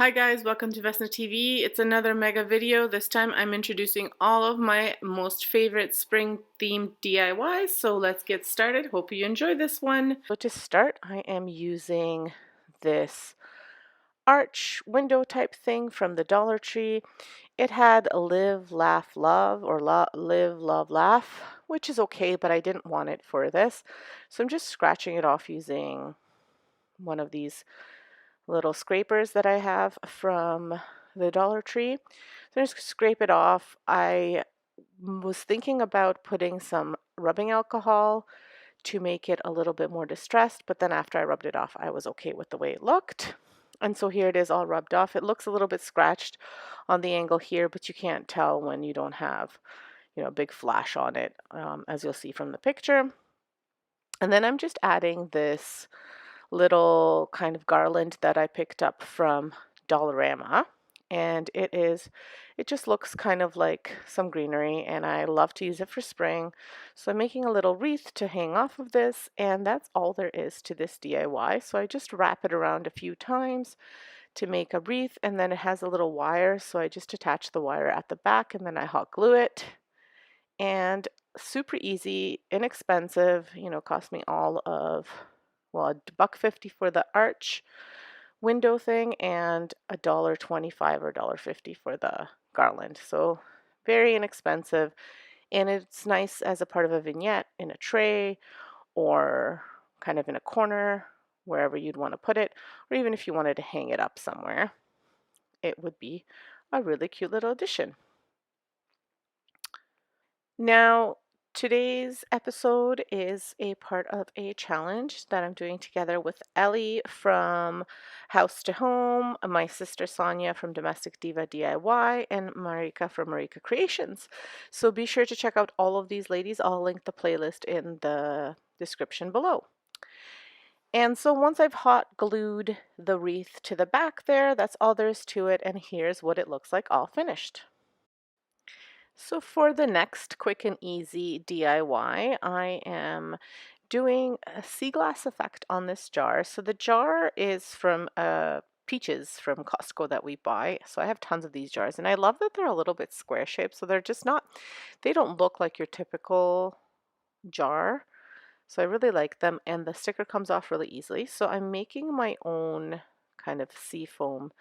Hi guys, welcome to Vesna TV. It's another mega video. This time I'm introducing all of my most favorite spring themed DIYs. So let's get started. Hope you enjoy this one. So to start, I am using this arch window type thing from the Dollar Tree. It had live, laugh, love or live, love, laugh, which is okay, but I didn't want it for this. So I'm just scratching it off using one of these little scrapers that I have from the Dollar Tree. So I just scrape it off. I was thinking about putting some rubbing alcohol to make it a little bit more distressed, but then after I rubbed it off, I was okay with the way it looked. And so here it is all rubbed off. It looks a little bit scratched on the angle here, but you can't tell when you don't have, a big flash on it, as you'll see from the picture. And then I'm just adding this little kind of garland that I picked up from Dollarama, and it just looks kind of like some greenery, and I love to use it for spring. So I'm making a little wreath to hang off of this, and that's all there is to this DIY. So I just wrap it around a few times to make a wreath, and then it has a little wire, so I just attach the wire at the back and then I hot glue it. And super easy, inexpensive, cost me all of, well, $1.50 for the arch window thing and $1.25 or $1.50 for the garland. So very inexpensive, and it's nice as a part of a vignette in a tray or kind of in a corner, wherever you'd want to put it, or even if you wanted to hang it up somewhere, it would be a really cute little addition. Now, today's episode is a part of a challenge that I'm doing together with Ellie from House to Home, my sister Sonia from Domestic Diva DIY, and Marika from Marika Creations. So be sure to check out all of these ladies. I'll link the playlist in the description below. And so once I've hot glued the wreath to the back there, that's all there is to it, and here's what it looks like all finished. So for the next quick and easy DIY, I am doing a sea glass effect on this jar. So the jar is from peaches from Costco that we buy. So I have tons of these jars, and I love that they're a little bit square shaped. So they're just not, they don't look like your typical jar. So I really like them, and the sticker comes off really easily. So I'm making my own kind of sea foam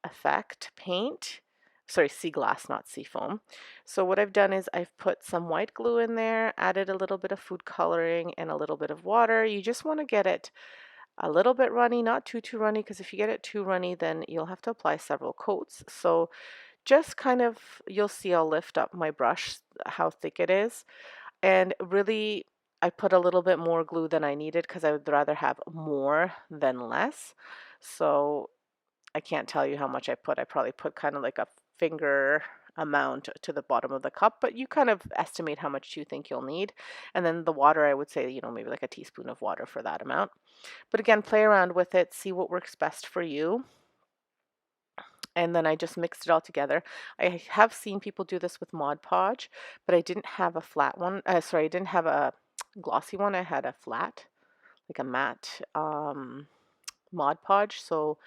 effect paint. Sorry, sea glass, not sea foam. So what I've done is I've put some white glue in there, added a little bit of food coloring and a little bit of water. You just want to get it a little bit runny, not too runny, because if you get it too runny, then you'll have to apply several coats. So just kind of, you'll see I'll lift up my brush, how thick it is. And really, I put a little bit more glue than I needed because I would rather have more than less. So I can't tell you how much I put. I probably put kind of like a finger amount to the bottom of the cup, but you kind of estimate how much you think you'll need. And then the water, I would say, maybe like a teaspoon of water for that amount. But again, play around with it, see what works best for you. And then I just mixed it all together. I have seen people do this with Mod Podge, but I didn't have a flat one. Sorry, I didn't have a glossy one. I had a flat, like a matte Mod Podge. So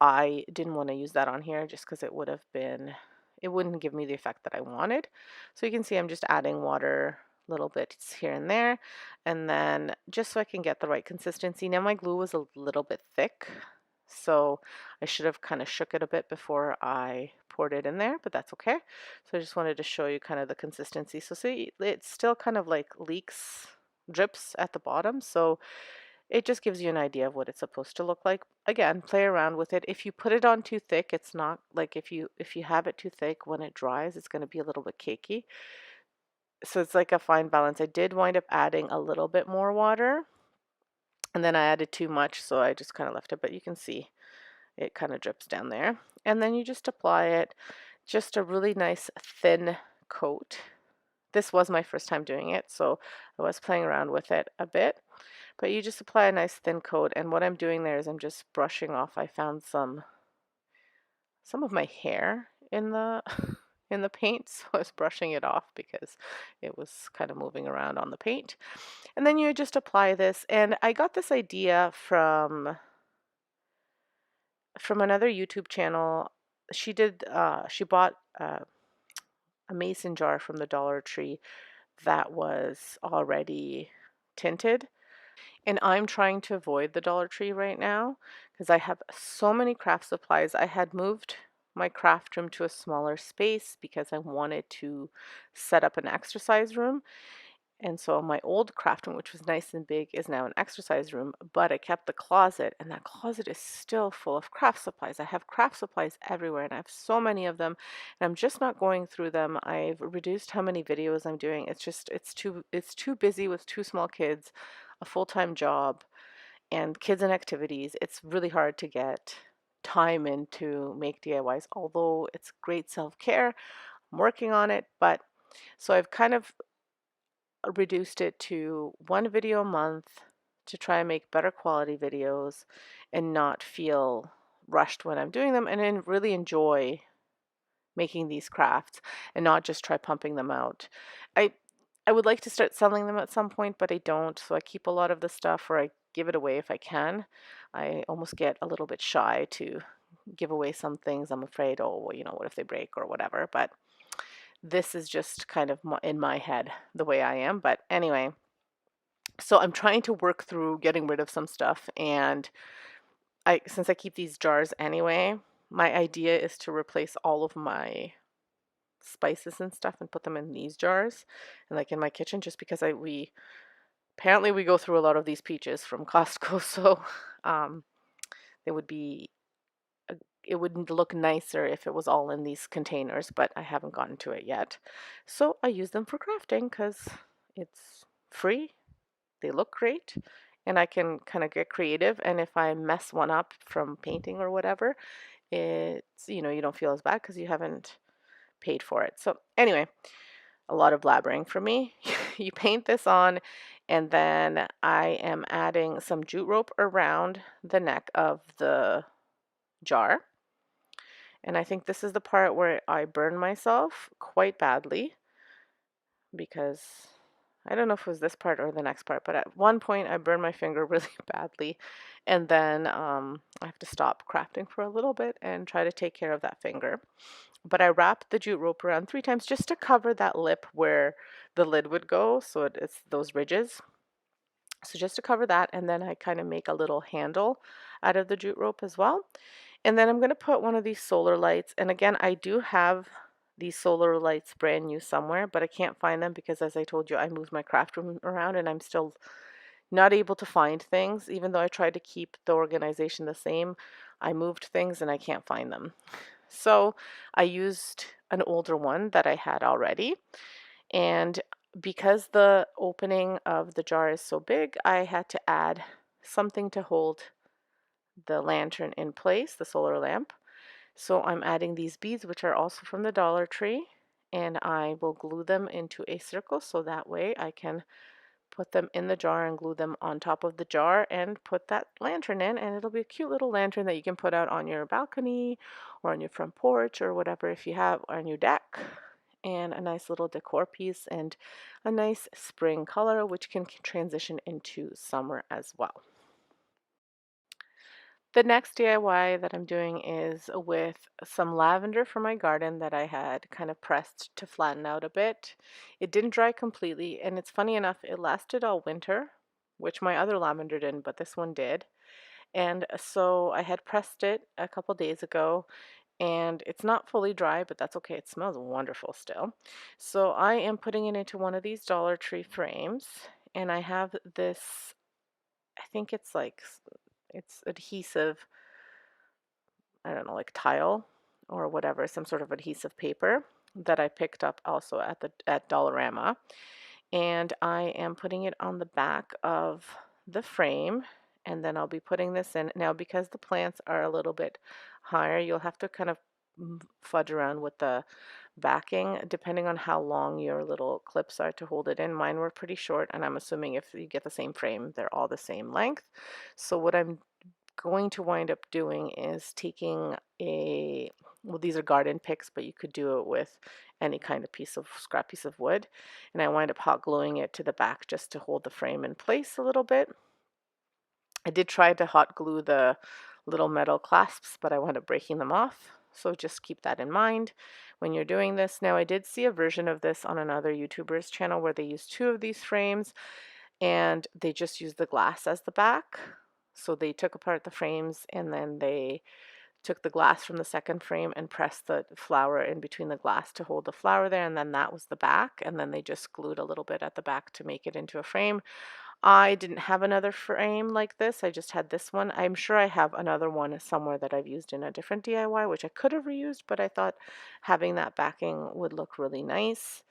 I didn't want to use that on here just because it wouldn't give me the effect that I wanted. So you can see I'm just adding water little bits here and there, and then just so I can get the right consistency. Now my glue was a little bit thick, so I should have kind of shook it a bit before I poured it in there, but that's okay. So I just wanted to show you kind of the consistency. So see, it still kind of like drips at the bottom, so it just gives you an idea of what it's supposed to look like. Again, play around with it. If you put it on too thick, it's not like if you have it too thick, when it dries, it's going to be a little bit cakey. So it's like a fine balance. I did wind up adding a little bit more water, and then I added too much, so I just kind of left it, but you can see it kind of drips down there. And then you just apply it, just a really nice thin coat. This was my first time doing it, so I was playing around with it a bit. But you just apply a nice thin coat, and what I'm doing there is I'm just brushing off. I found some of my hair in the in the paint, so I was brushing it off because it was kind of moving around on the paint. And then you just apply this, and I got this idea from from another YouTube channel. She bought a mason jar from the Dollar Tree that was already tinted. And I'm trying to avoid the Dollar Tree right now because I have so many craft supplies. I had moved my craft room to a smaller space because I wanted to set up an exercise room. And so my old craft room, which was nice and big, is now an exercise room, but I kept the closet, and that closet is still full of craft supplies. I have craft supplies everywhere, and I have so many of them, and I'm just not going through them. I've reduced how many videos I'm doing. It's too busy with two small kids, a full-time job, and kids and activities. It's really hard to get time in to make DIYs, although it's great self-care. I'm working on it, but so I've kind of reduced it to one video a month to try and make better quality videos and not feel rushed when I'm doing them, and then really enjoy making these crafts and not just try pumping them out. I I would like to start selling them at some point, but I don't, so I keep a lot of the stuff or I give it away if I can. I almost get a little bit shy to give away some things. I'm afraid, oh, well, what if they break or whatever, but this is just kind of in my head the way I am. But anyway, so I'm trying to work through getting rid of some stuff, and since I keep these jars anyway, my idea is to replace all of my spices and stuff and put them in these jars and like in my kitchen, just because we apparently we go through a lot of these peaches from Costco. So um they would be it would look nicer if it was all in these containers, but I haven't gotten to it yet. So I use them for crafting because it's free. They look great, and I can kind of get creative. And if I mess one up from painting or whatever, it's, you don't feel as bad because you haven't paid for it. So anyway, a lot of blabbering for me. You paint this on, and then I am adding some jute rope around the neck of the jar. And I think this is the part where I burn myself quite badly because I don't know if it was this part or the next part, but at one point I burned my finger really badly, and then I have to stop crafting for a little bit and try to take care of that finger. But I wrapped the jute rope around 3 times just to cover that lip where the lid would go, so it's those ridges. So just to cover that, and then I kind of make a little handle out of the jute rope as well. And then I'm going to put one of these solar lights. And again, I do have these solar lights brand new somewhere, but I can't find them because, as I told you, I moved my craft room around and I'm still not able to find things. Even though I tried to keep the organization the same, I moved things and I can't find them. So I used an older one that I had already. And because the opening of the jar is so big, I had to add something to hold the lantern in place, the solar lamp. So I'm adding these beads, which are also from the Dollar Tree, and I will glue them into a circle so that way I can put them in the jar and glue them on top of the jar and put that lantern in, and it'll be a cute little lantern that you can put out on your balcony or on your front porch or whatever if you have on your deck, and a nice little decor piece and a nice spring color which can transition into summer as well. The next DIY that I'm doing is with some lavender from my garden that I had kind of pressed to flatten out a bit. It didn't dry completely, and it's funny enough, it lasted all winter, which my other lavender didn't, but this one did. And so I had pressed it a couple days ago, and it's not fully dry, but that's okay. It smells wonderful still. So I am putting it into one of these Dollar Tree frames, and I have this, I think it's adhesive, I don't know, like tile or whatever, some sort of adhesive paper that I picked up also at Dollarama. And I am putting it on the back of the frame, and then I'll be putting this in. Now, because the plants are a little bit higher, you'll have to kind of fudge around with the backing depending on how long your little clips are to hold it in. Mine were pretty short, and I'm assuming if you get the same frame, they're all the same length. So what I'm going to wind up doing is taking well, these are garden picks, but you could do it with any kind of scrap piece of wood, and I wind up hot gluing it to the back just to hold the frame in place a little bit. I did try to hot glue the little metal clasps, but I wound up breaking them off. So just keep that in mind when you're doing this. Now, I did see a version of this on another YouTuber's channel where they used two of these frames and they just used the glass as the back. So they took apart the frames and then they took the glass from the second frame and pressed the flower in between the glass to hold the flower there, and then that was the back, and then they just glued a little bit at the back to make it into a frame. I didn't have another frame like this, I just had this one. I'm sure I have another one somewhere that I've used in a different DIY, which I could have reused, but I thought having that backing would look really nice.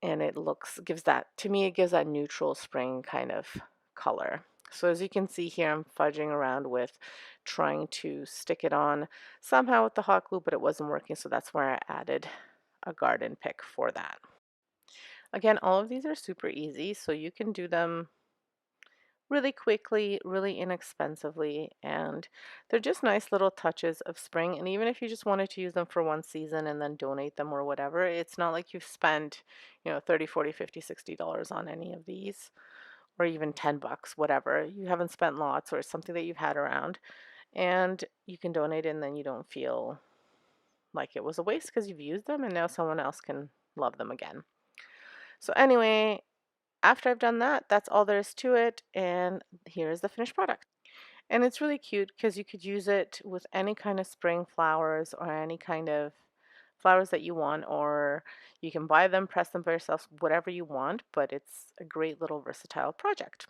And it gives that, to me, it gives that neutral spring kind of color. So as you can see here, I'm fudging around with trying to stick it on somehow with the hot glue, but it wasn't working, so that's where I added a garden pick for that. Again, all of these are super easy, so you can do them really quickly, really inexpensively, and they're just nice little touches of spring. And even if you just wanted to use them for one season and then donate them or whatever, it's not like you've spent, 30, 40, 50, $60 on any of these, or even 10 bucks, whatever. You haven't spent lots, or it's something that you've had around, and you can donate it, and then you don't feel like it was a waste because you've used them and now someone else can love them again. So anyway, after I've done that, that's all there is to it, and here is the finished product. And it's really cute because you could use it with any kind of spring flowers or any kind of flowers that you want, or you can buy them, press them by yourself, whatever you want, but it's a great little versatile project.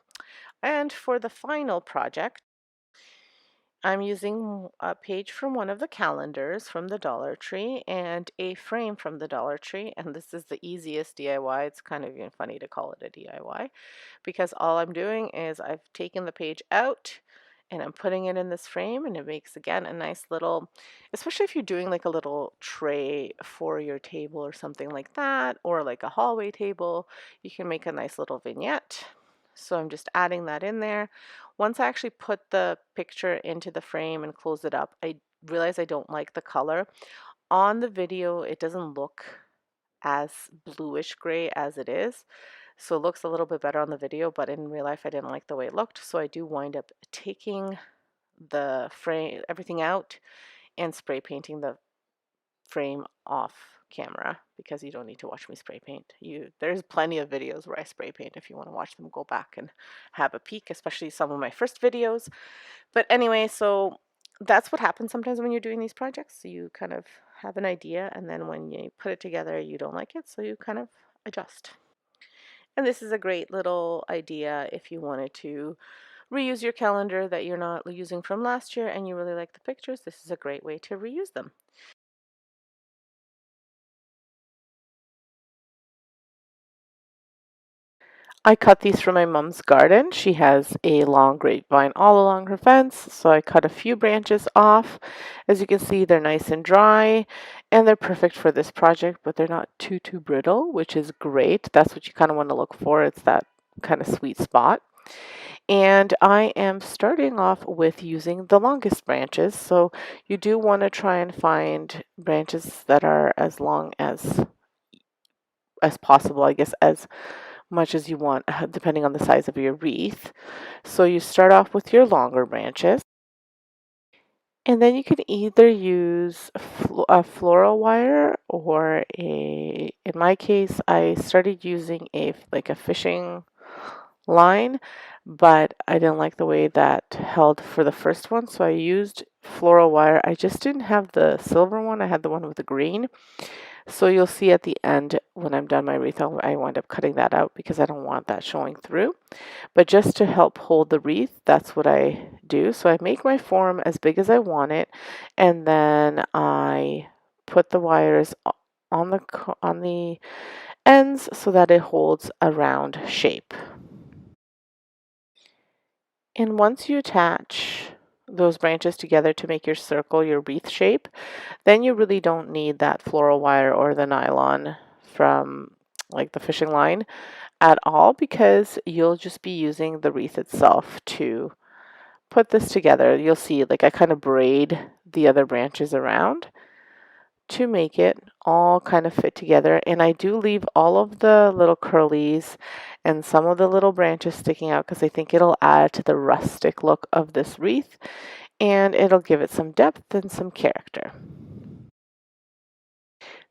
And for the final project, I'm using a page from one of the calendars from the Dollar Tree and a frame from the Dollar Tree. And this is the easiest DIY. It's kind of even funny to call it a DIY because all I'm doing is I've taken the page out and I'm putting it in this frame, and it makes, again, a nice little, especially if you're doing like a little tray for your table or something like that, or like a hallway table, you can make a nice little vignette. So I'm just adding that in there. Once I actually put the picture into the frame and close it up, I realize I don't like the color. On the video, it doesn't look as bluish gray as it is. So it looks a little bit better on the video, but in real life I didn't like the way it looked. So I do wind up taking the frame, everything out, and spray painting the frame off camera because you don't need to watch me spray paint. There's plenty of videos where I spray paint. If you want to watch them, go back and have a peek, especially some of my first videos. But anyway, so that's what happens sometimes when you're doing these projects. You kind of have an idea, and then when you put it together, you don't like it, so you kind of adjust. And this is a great little idea if you wanted to reuse your calendar that you're not using from last year and you really like the pictures. This is a great way to reuse them. I cut these from my mom's garden. She has a long grapevine all along her fence, so I cut a few branches off. As you can see, they're nice and dry, and they're perfect for this project, but they're not too brittle, which is great. That's what you kind of want to look for. It's that kind of sweet spot. And I am starting off with using the longest branches, so you do want to try and find branches that are as long as possible, I guess, as much as you want, depending on the size of your wreath. So you start off with your longer branches, and then you can either use a floral wire or in my case, I started using like a fishing line, but I didn't like the way that held for the first one, so I used floral wire. I just didn't have the silver one, I had the one with the green. So you'll see at the end when I'm done my wreath, I wind up cutting that out because I don't want that showing through. But just to help hold the wreath, that's what I do. So I make my form as big as I want it, and then I put the wires on the ends so that it holds a round shape. And once you attach those branches together to make your circle, your wreath shape, then you really don't need that floral wire or the nylon from like the fishing line at all, because you'll just be using the wreath itself to put this together. You'll see like I kind of braid the other branches around to make it all kind of fit together, and I do leave all of the little curlies and some of the little branches sticking out because I think it'll add to the rustic look of this wreath. and it'll give it some depth and some character.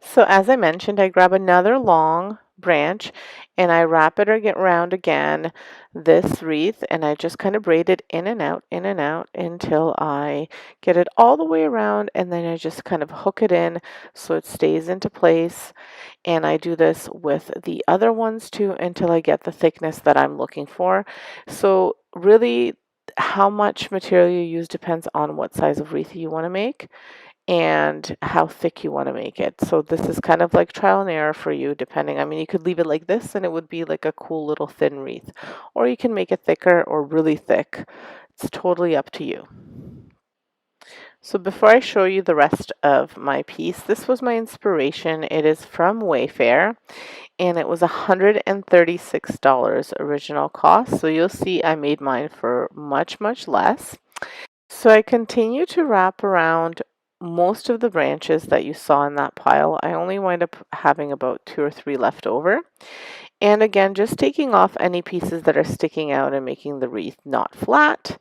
So as I mentioned, I grab another long branch and I wrap it around again this wreath, and I just kind of braid it in and out until I get it all the way around, and then I just kind of hook it in so it stays into place. And I do this with the other ones too until I get the thickness that I'm looking for. So really, how much material you use depends on what size of wreath you want to make and how thick you want to make it. So this is kind of like trial and error for you, depending. I mean, you could leave it like this and it would be like a cool little thin wreath, or you can make it thicker or really thick. It's totally up to you. So before I show you the rest of my piece, this was my inspiration. It is from Wayfair, and it was $136 original cost. So you'll see I made mine for much, much less. So I continue to wrap around most of the branches that you saw in that pile. I only wind up having about 2 or 3 left over. And again, just taking off any pieces that are sticking out and making the wreath not flat.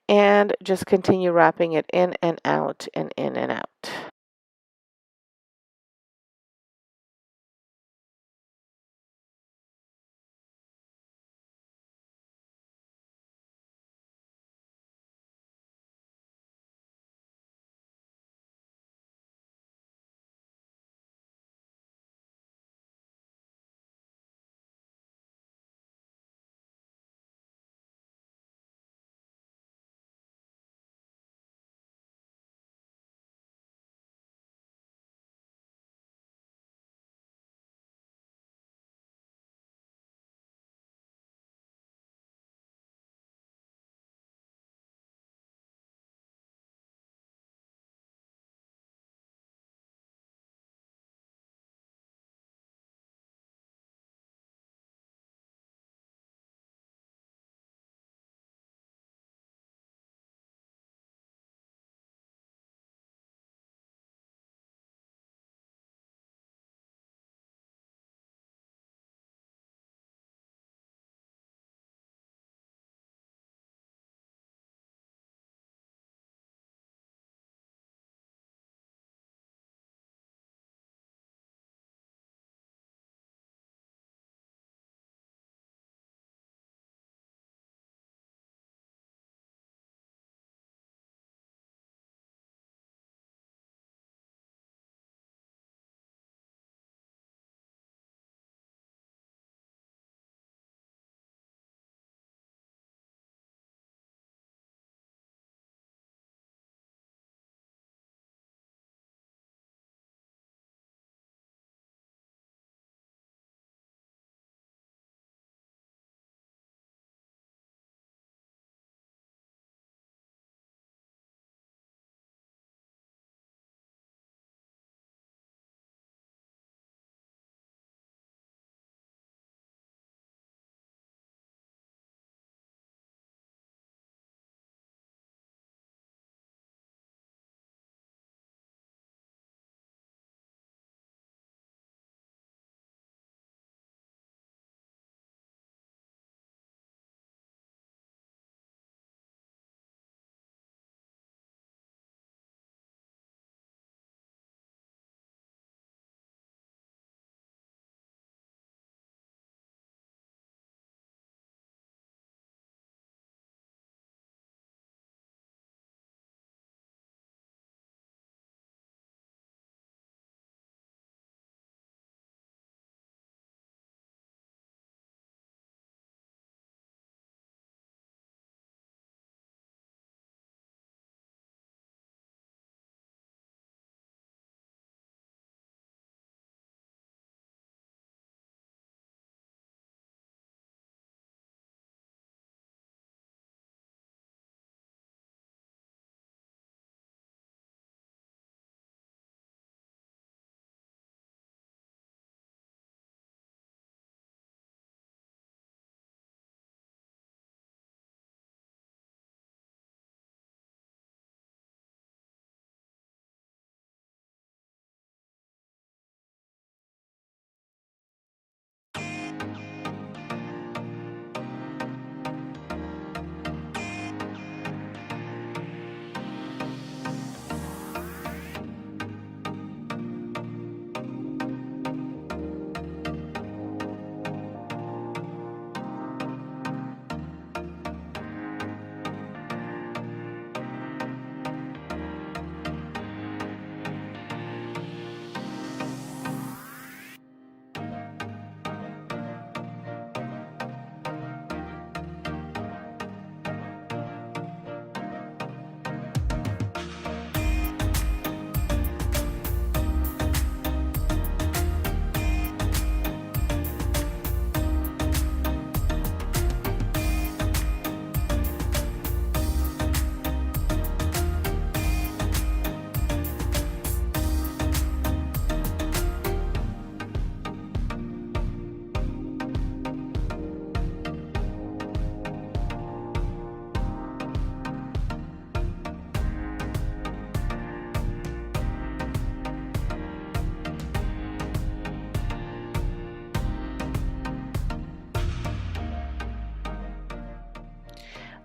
And just continue wrapping it in and out and in and out.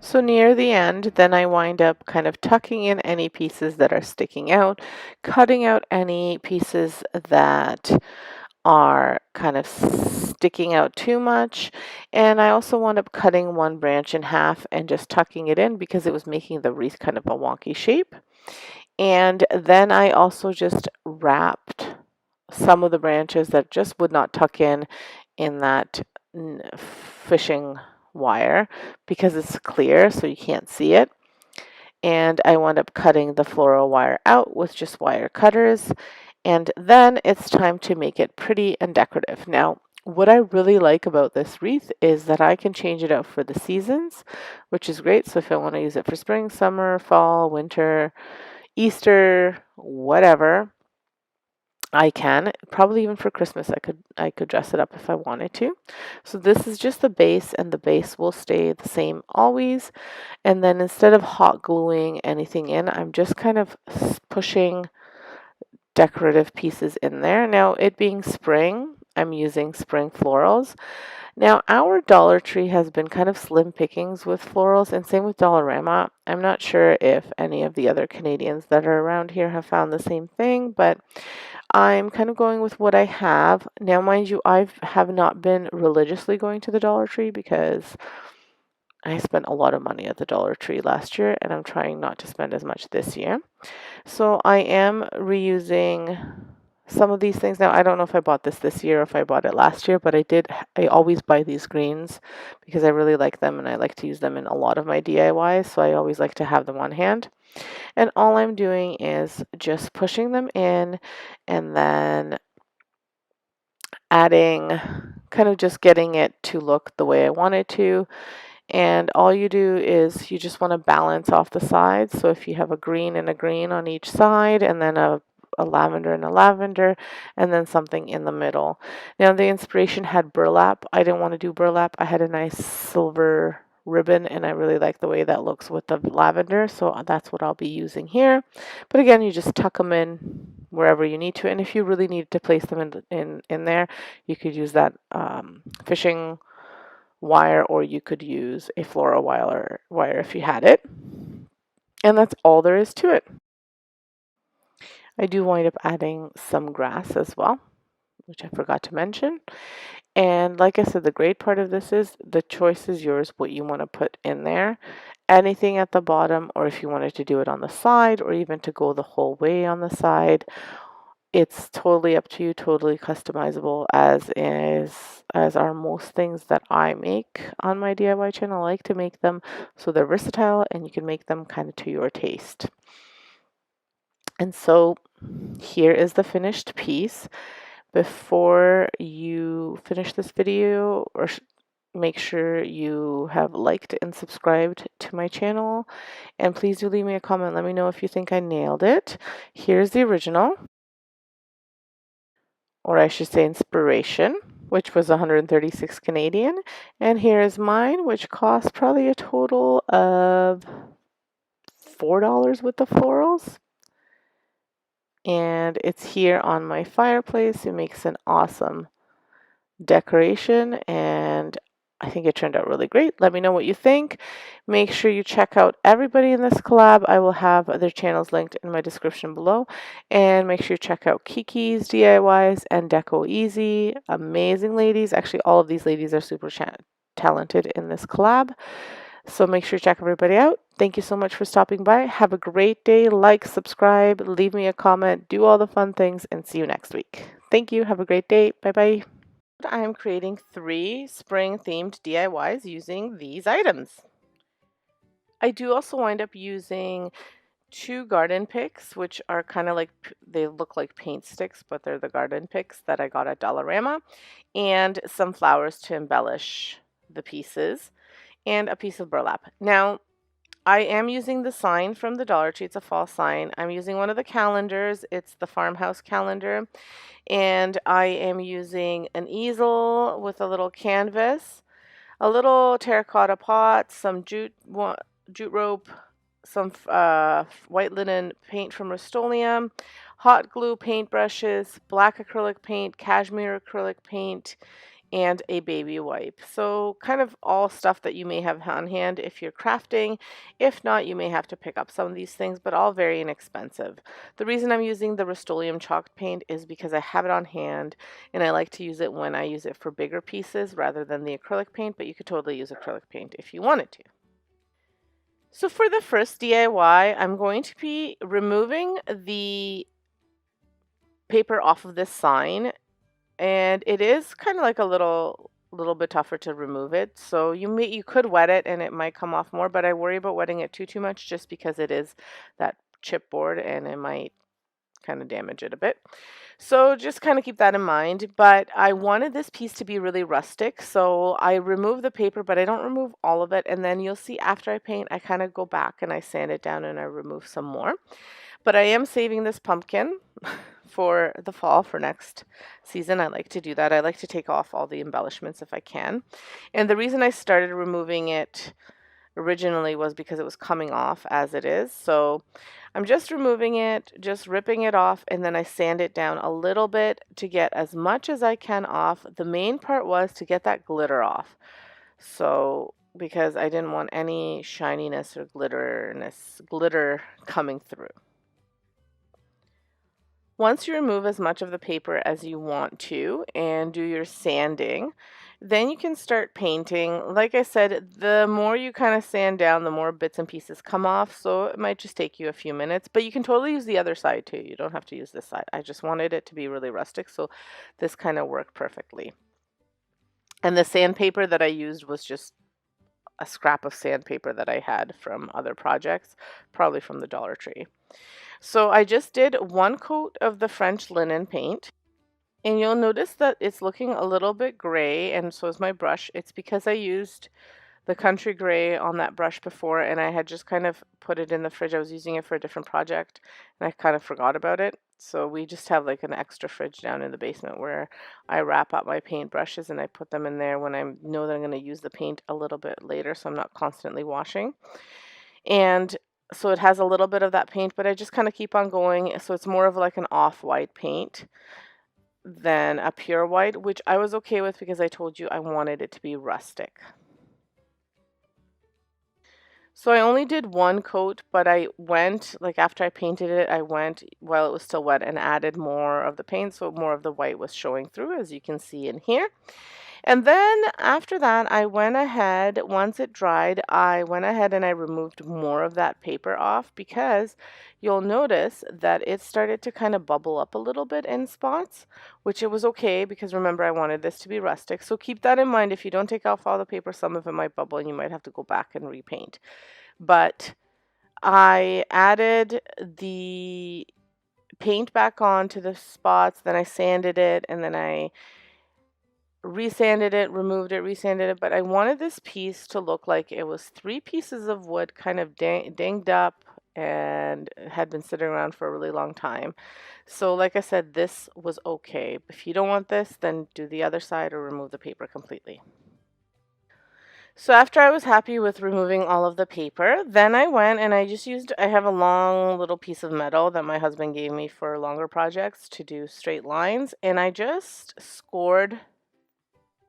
So near the end, then I wind up kind of tucking in any pieces that are sticking out, cutting out any pieces that are kind of sticking out too much. And I also wound up cutting one branch in half and just tucking it in because it was making the wreath kind of a wonky shape. And then I also just wrapped some of the branches that just would not tuck in that fishing wire because it's clear so you can't see it. And I wound up cutting the floral wire out with just wire cutters. And then it's time to make it pretty and decorative. Now, what I really like about this wreath is that I can change it out for the seasons, which is great. So if I want to use it for spring, summer, fall, winter, Easter, whatever, I can. Probably even for Christmas I could dress it up if I wanted to. So this is just the base, and the base will stay the same always. And then instead of hot gluing anything in, I'm just kind of pushing decorative pieces in there. Now, it being spring, I'm using spring florals. Now, our Dollar Tree has been kind of slim pickings with florals, and same with Dollarama. I'm not sure if any of the other Canadians that are around here have found the same thing, but I'm kind of going with what I have. Now, mind you, I have not been religiously going to the Dollar Tree because I spent a lot of money at the Dollar Tree last year, and I'm trying not to spend as much this year. So I am reusing some of these things. Now, I don't know if I bought this year or if I bought it last year, but I always buy these greens because I really like them and I like to use them in a lot of my DIYs. So I always like to have them on hand. And all I'm doing is just pushing them in and then adding, kind of just getting it to look the way I want it to. And all you do is you just want to balance off the sides. So if you have a green and a green on each side, and then a lavender and a lavender, and then something in the middle. Now the inspiration had burlap. I didn't want to do burlap. I had a nice silver ribbon, and I really like the way that looks with the lavender. So that's what I'll be using here. But again, you just tuck them in wherever you need to. And if you really need to place them in there, you could use that fishing wire, or you could use a floral wire if you had it. And that's all there is to it. I do wind up adding some grass as well, which I forgot to mention. And like I said, the great part of this is the choice is yours what you want to put in there. Anything at the bottom, or if you wanted to do it on the side, or even to go the whole way on the side, it's totally up to you, totally customizable, as are most things that I make on my DIY channel. I like to make them so they're versatile and you can make them kind of to your taste. And so here is the finished piece. Before you finish this video, or make sure you have liked and subscribed to my channel, and please do leave me a comment. Let me know if you think I nailed it. Here's the original, or I should say inspiration, which was 136 Canadian. And here is mine, which cost probably a total of $4 with the florals. And it's here on my fireplace. It makes an awesome decoration, and I think it turned out really great. Let me know what you think. Make sure you check out everybody in this collab. I will have their channels linked in my description below. And make sure you check out Kiki's DIYs and Deco Easy. Amazing ladies. Actually, all of these ladies are super talented in this collab. So make sure you check everybody out. Thank you so much for stopping by. Have a great day. Like, subscribe, leave me a comment, do all the fun things, and see you next week. Thank you. Have a great day. Bye-bye. I am creating 3 spring-themed DIYs using these items. I do also wind up using 2 garden picks, which are kind of like, they look like paint sticks, but they're the garden picks that I got at Dollarama, and some flowers to embellish the pieces, and a piece of burlap. Now, I am using the sign from the Dollar Tree. It's a fall sign. I'm using one of the calendars. It's the Farmhouse calendar. And I am using an easel with a little canvas, a little terracotta pot, some jute rope, some white linen paint from Rust-Oleum, hot glue paint brushes, black acrylic paint, cashmere acrylic paint, and a baby wipe. So kind of all stuff that you may have on hand if you're crafting. If not, you may have to pick up some of these things, but all very inexpensive. The reason I'm using the Rust-Oleum chalk paint is because I have it on hand and I like to use it when I use it for bigger pieces rather than the acrylic paint, but you could totally use acrylic paint if you wanted to. So for the first DIY, I'm going to be removing the paper off of this sign, and it is kind of like a little bit tougher to remove it. So you could wet it and it might come off more, but I worry about wetting it too much just because it is that chipboard and it might kind of damage it a bit. So just kind of keep that in mind. But I wanted this piece to be really rustic, so I remove the paper, but I don't remove all of it. And then you'll see after I paint, I kind of go back and I sand it down and I remove some more. But I am saving this pumpkin for the fall for next season. I like to do that. I like to take off all the embellishments if I can. And the reason I started removing it originally was because it was coming off as it is. So I'm just removing it, just ripping it off, and then I sand it down a little bit to get as much as I can off. The main part was to get that glitter off. So because I didn't want any shininess or glitter coming through. Once you remove as much of the paper as you want to and do your sanding, then you can start painting. Like I said, the more you kind of sand down, the more bits and pieces come off. So it might just take you a few minutes, but you can totally use the other side too. You don't have to use this side. I just wanted it to be really rustic, so this kind of worked perfectly. And the sandpaper that I used was just a scrap of sandpaper that I had from other projects, probably from the Dollar Tree. So I just did one coat of the French linen paint, and you'll notice that it's looking a little bit gray, and so is my brush. It's because I used the country gray on that brush before, and I had just kind of put it in the fridge. I was using it for a different project, and I kind of forgot about it. So we just have like an extra fridge down in the basement where I wrap up my paint brushes and I put them in there when I know that I'm going to use the paint a little bit later, so I'm not constantly washing. And so it has a little bit of that paint, but I just kind of keep on going. So it's more of like an off-white paint than a pure white, which I was okay with because I told you I wanted it to be rustic. So I only did one coat, but I went, like after I painted it, I went while it was still wet and added more of the paint, so more of the white was showing through, as you can see in here. And then after that, I went ahead, once it dried, I went ahead and I removed more of that paper off because you'll notice that it started to kind of bubble up a little bit in spots, which it was okay because remember I wanted this to be rustic. So keep that in mind. If you don't take off all the paper, some of it might bubble and you might have to go back and repaint. But I added the paint back on to the spots, then I sanded it, and then I resanded it, removed it, resanded it, but I wanted this piece to look like it was three pieces of wood kind of dinged up and had been sitting around for a really long time. So like I said, this was okay. If you don't want this, then do the other side or remove the paper completely. So after I was happy with removing all of the paper, then I went and I have a long little piece of metal that my husband gave me for longer projects to do straight lines, and I just scored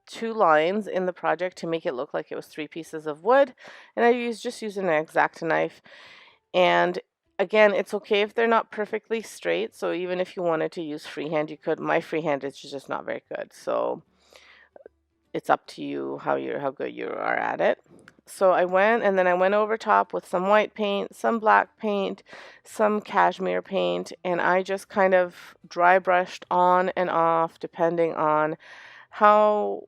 two lines in the project to make it look like it was three pieces of wood, and just used an X-Acto knife. And again, it's okay if they're not perfectly straight, so even if you wanted to use freehand, you could. My freehand is just not very good, so it's up to you how good you are at it. So I went over top with some white paint, some black paint, some cashmere paint, and I just kind of dry brushed on and off depending on how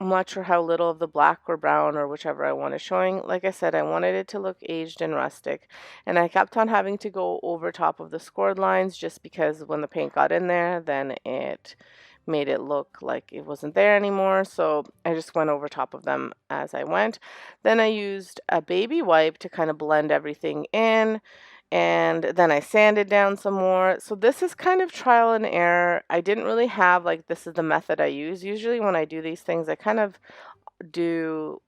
much or how little of the black or brown or whichever I wanted showing. Like I said, I wanted it to look aged and rustic, and I kept on having to go over top of the scored lines just because when the paint got in there, then it made it look like it wasn't there anymore. So I just went over top of them as I went. Then I used a baby wipe to kind of blend everything in, and then I sanded down some more. So this is kind of trial and error. I didn't really have like this is the method I use. Usually when I do these things, I kind of do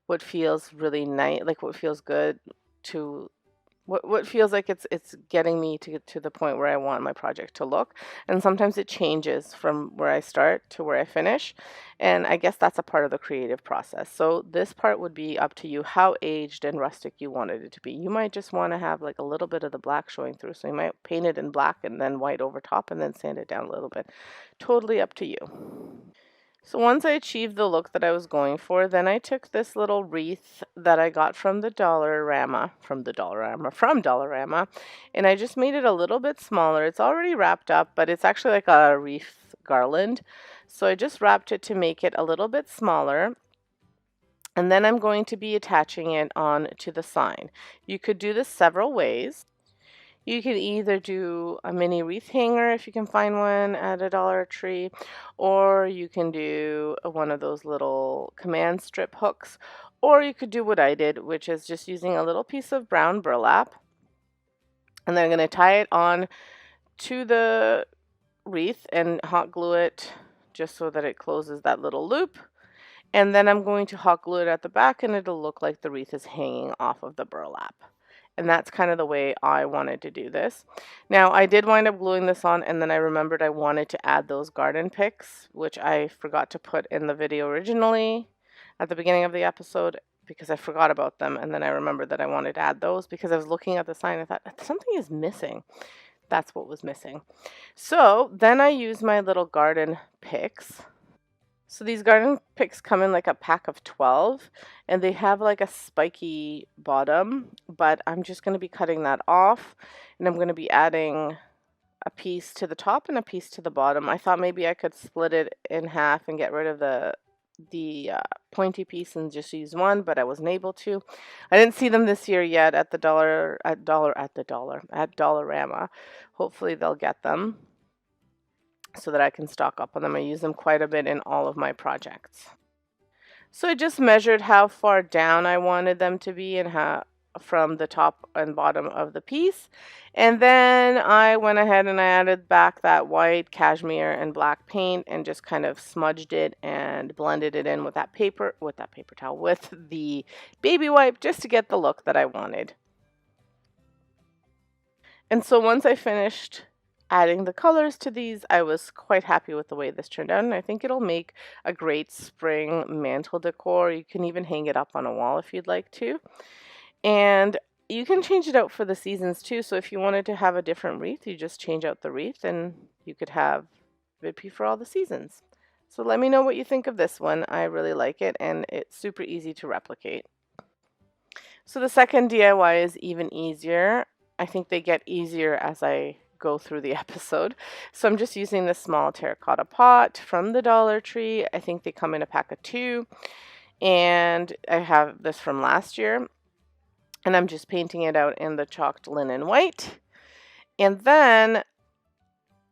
what feels really nice, like what feels good to what feels like it's getting me to the point where I want my project to look. And sometimes it changes from where I start to where I finish. And I guess that's a part of the creative process. So this part would be up to you how aged and rustic you wanted it to be. You might just want to have like a little bit of the black showing through. So you might paint it in black and then white over top and then sand it down a little bit. Totally up to you. So once I achieved the look that I was going for, then I took this little wreath that I got from the Dollarama, and I just made it a little bit smaller. It's already wrapped up, but it's actually like a wreath garland. So I just wrapped it to make it a little bit smaller. And then I'm going to be attaching it on to the sign. You could do this several ways. You can either do a mini wreath hanger if you can find one at a Dollar Tree, or you can do one of those little command strip hooks, or you could do what I did, which is just using a little piece of brown burlap, and then I'm going to tie it on to the wreath and hot glue it just so that it closes that little loop. And then I'm going to hot glue it at the back, and it'll look like the wreath is hanging off of the burlap. And that's kind of the way I wanted to do this. Now, I did wind up gluing this on, and then I remembered I wanted to add those garden picks, which I forgot to put in the video originally at the beginning of the episode because I forgot about them. And then I remembered that I wanted to add those because I was looking at the sign and I thought, something is missing. That's what was missing. So then I used my little garden picks. So these garden picks come in like a pack of 12, and they have like a spiky bottom, but I'm just going to be cutting that off, and I'm going to be adding a piece to the top and a piece to the bottom. I thought maybe I could split it in half and get rid of the pointy piece and just use one, but I wasn't able to. I didn't see them this year yet at Dollarama. Hopefully they'll get them so that I can stock up on them. I use them quite a bit in all of my projects. So I just measured how far down I wanted them to be and how from the top and bottom of the piece. And then I went ahead and I added back that white cashmere and black paint and just kind of smudged it and blended it in with that paper towel, with the baby wipe, just to get the look that I wanted. And so once I finished adding the colors to these, I was quite happy with the way this turned out, and I think it'll make a great spring mantle decor. You can even hang it up on a wall if you'd like to. And you can change it out for the seasons too. So if you wanted to have a different wreath, you just change out the wreath and you could have it be for all the seasons. So let me know what you think of this one. I really like it, and it's super easy to replicate. So the second DIY is even easier. I think they get easier as I go through the episode. So I'm just using this small terracotta pot from the Dollar Tree. I think they come in a pack of 2, and I have this from last year, and I'm just painting it out in the chalked linen white. And then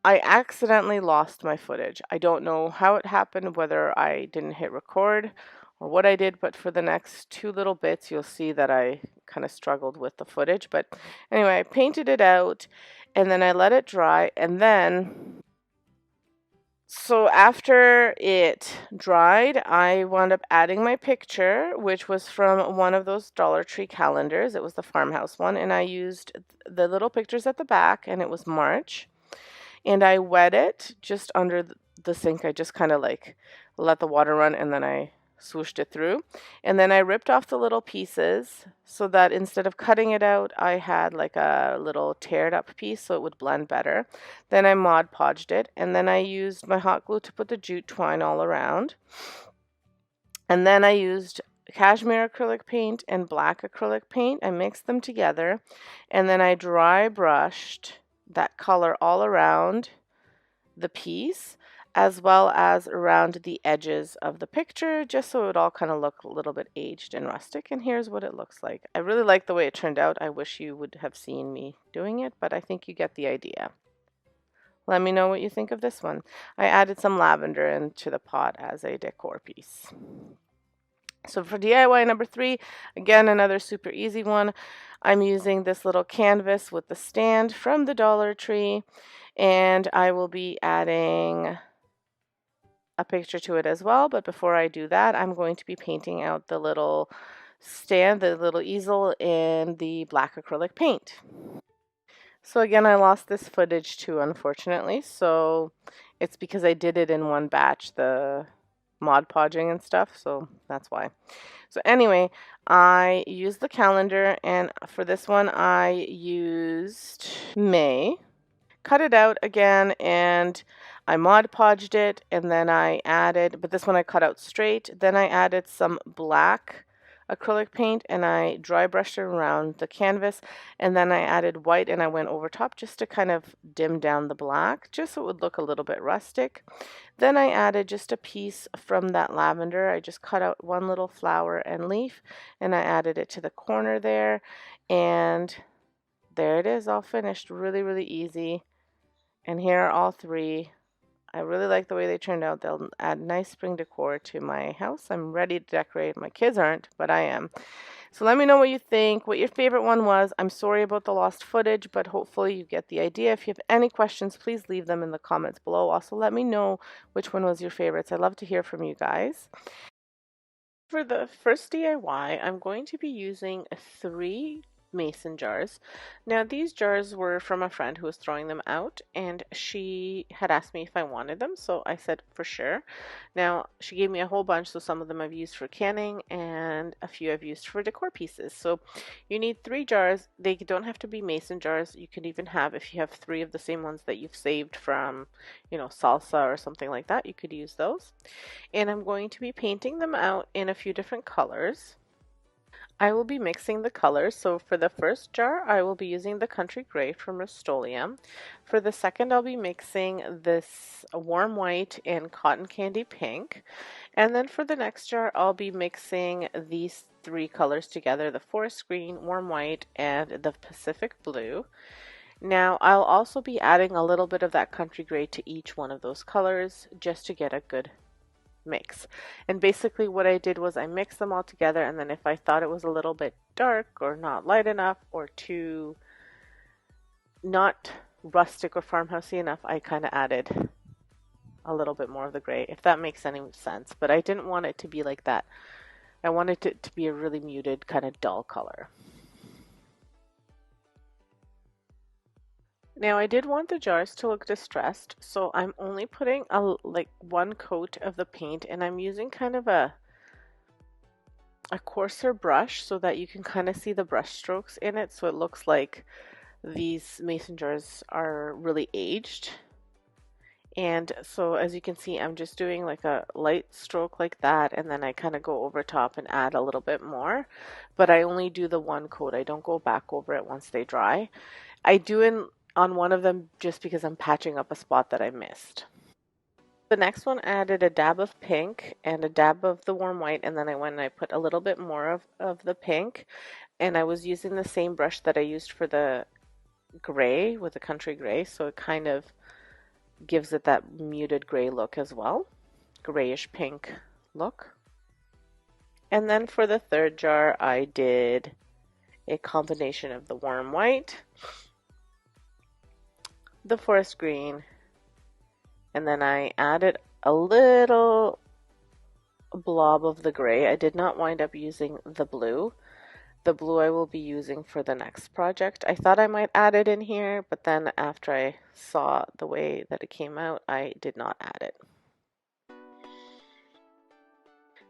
I accidentally lost my footage. I don't know how it happened, whether I didn't hit record or what I did, but for the next 2 little bits, you'll see that I kind of struggled with the footage. But anyway, I painted it out, and then I let it dry, and then so after it dried, I wound up adding my picture, which was from one of those Dollar Tree calendars. It was the Farmhouse one, and I used the little pictures at the back, and it was March. And I wet it just under the sink. I just kind of like let the water run, and then I swooshed it through. And then I ripped off the little pieces so that instead of cutting it out, I had like a little teared up piece so it would blend better. Then I Mod Podged it, and then I used my hot glue to put the jute twine all around. And then I used cashmere acrylic paint and black acrylic paint. I mixed them together, and then I dry brushed that color all around the piece, as well as around the edges of the picture, just so it would all kind of look a little bit aged and rustic. And here's what it looks like. I really like the way it turned out. I wish you would have seen me doing it, but I think you get the idea. Let me know what you think of this one. I added some lavender into the pot as a decor piece. So for DIY number 3, again, another super easy one. I'm using this little canvas with the stand from the Dollar Tree, and I will be adding a picture to it as well. But before I do that, I'm going to be painting out the little stand, the little easel, and the black acrylic paint. So again, I lost this footage too, unfortunately. So it's because I did it in one batch, the Mod Podging and stuff. So that's why. So anyway, I used the calendar, and for this one, I used May. Cut it out again, and I Mod Podged it, and then I added, but this one I cut out straight. Then I added some black acrylic paint, and I dry brushed it around the canvas, and then I added white, and I went over top just to kind of dim down the black, just so it would look a little bit rustic. Then I added just a piece from that lavender. I just cut out one little flower and leaf, and I added it to the corner there, and there it is, all finished. Really, really easy. And here are all three. I really like the way they turned out. They'll add nice spring decor to my house. I'm ready to decorate. My kids aren't, but I am. So let me know what you think, what your favorite one was. I'm sorry about the lost footage, but hopefully you get the idea. If you have any questions, please leave them in the comments below. Also, let me know which one was your favorites. I'd love to hear from you guys. For the first DIY, I'm going to be using 3 mason jars. Now these jars were from a friend who was throwing them out, and she had asked me if I wanted them, so I said for sure. Now she gave me a whole bunch, so some of them I've used for canning and a few I've used for decor pieces. So you need 3 jars. They don't have to be mason jars. You can even have, if you have 3 of the same ones that you've saved from, salsa or something like that, you could use those. And I'm going to be painting them out in a few different colors. I will be mixing the colors. So for the first jar, I will be using the Country Gray from Rust-Oleum. For the second, I'll be mixing this warm white and cotton candy pink. And then for the next jar, I'll be mixing these 3 colors together, the forest green, warm white, and the Pacific blue. Now, I'll also be adding a little bit of that Country Gray to each one of those colors just to get a good mix. And basically what I did was I mixed them all together, and then if I thought it was a little bit dark or not light enough or too not rustic or farmhousey enough, I kind of added a little bit more of the gray, if that makes any sense. But I didn't want it to be like that. I wanted it to be a really muted kind of dull color. Now I did want the jars to look distressed, so I'm only putting like 1 coat of the paint, and I'm using kind of a coarser brush so that you can kind of see the brush strokes in it, so it looks like these mason jars are really aged. And so as you can see, I'm just doing like a light stroke like that, and then I kind of go over top and add a little bit more, but I only do the 1 coat. I don't go back over it once they dry. I do on one of them just because I'm patching up a spot that I missed. The next one added a dab of pink and a dab of the warm white, and then I went and I put a little bit more of the pink, and I was using the same brush that I used for the gray with the Country Gray, so it kind of gives it that muted gray look as well, grayish pink look. And then for the third jar, I did a combination of the warm white, the forest green, and then I added a little blob of the gray. I did not wind up using the blue. The blue I will be using for the next project. I thought I might add it in here, but then after I saw the way that it came out, I did not add it.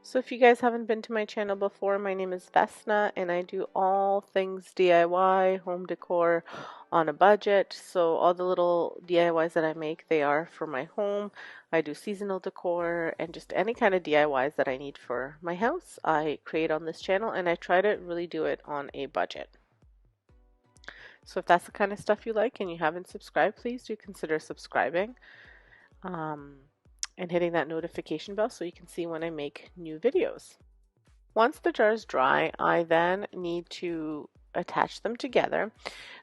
So if you guys haven't been to my channel before, my name is Vesna, and I do all things DIY, home decor on a budget. So all the little DIYs that I make, they are for my home. I do seasonal decor and just any kind of DIYs that I need for my house, I create on this channel, and I try to really do it on a budget. So if that's the kind of stuff you like and you haven't subscribed, please do consider subscribing. And hitting that notification bell so you can see when I make new videos. Once the jars dry, I then need to attach them together.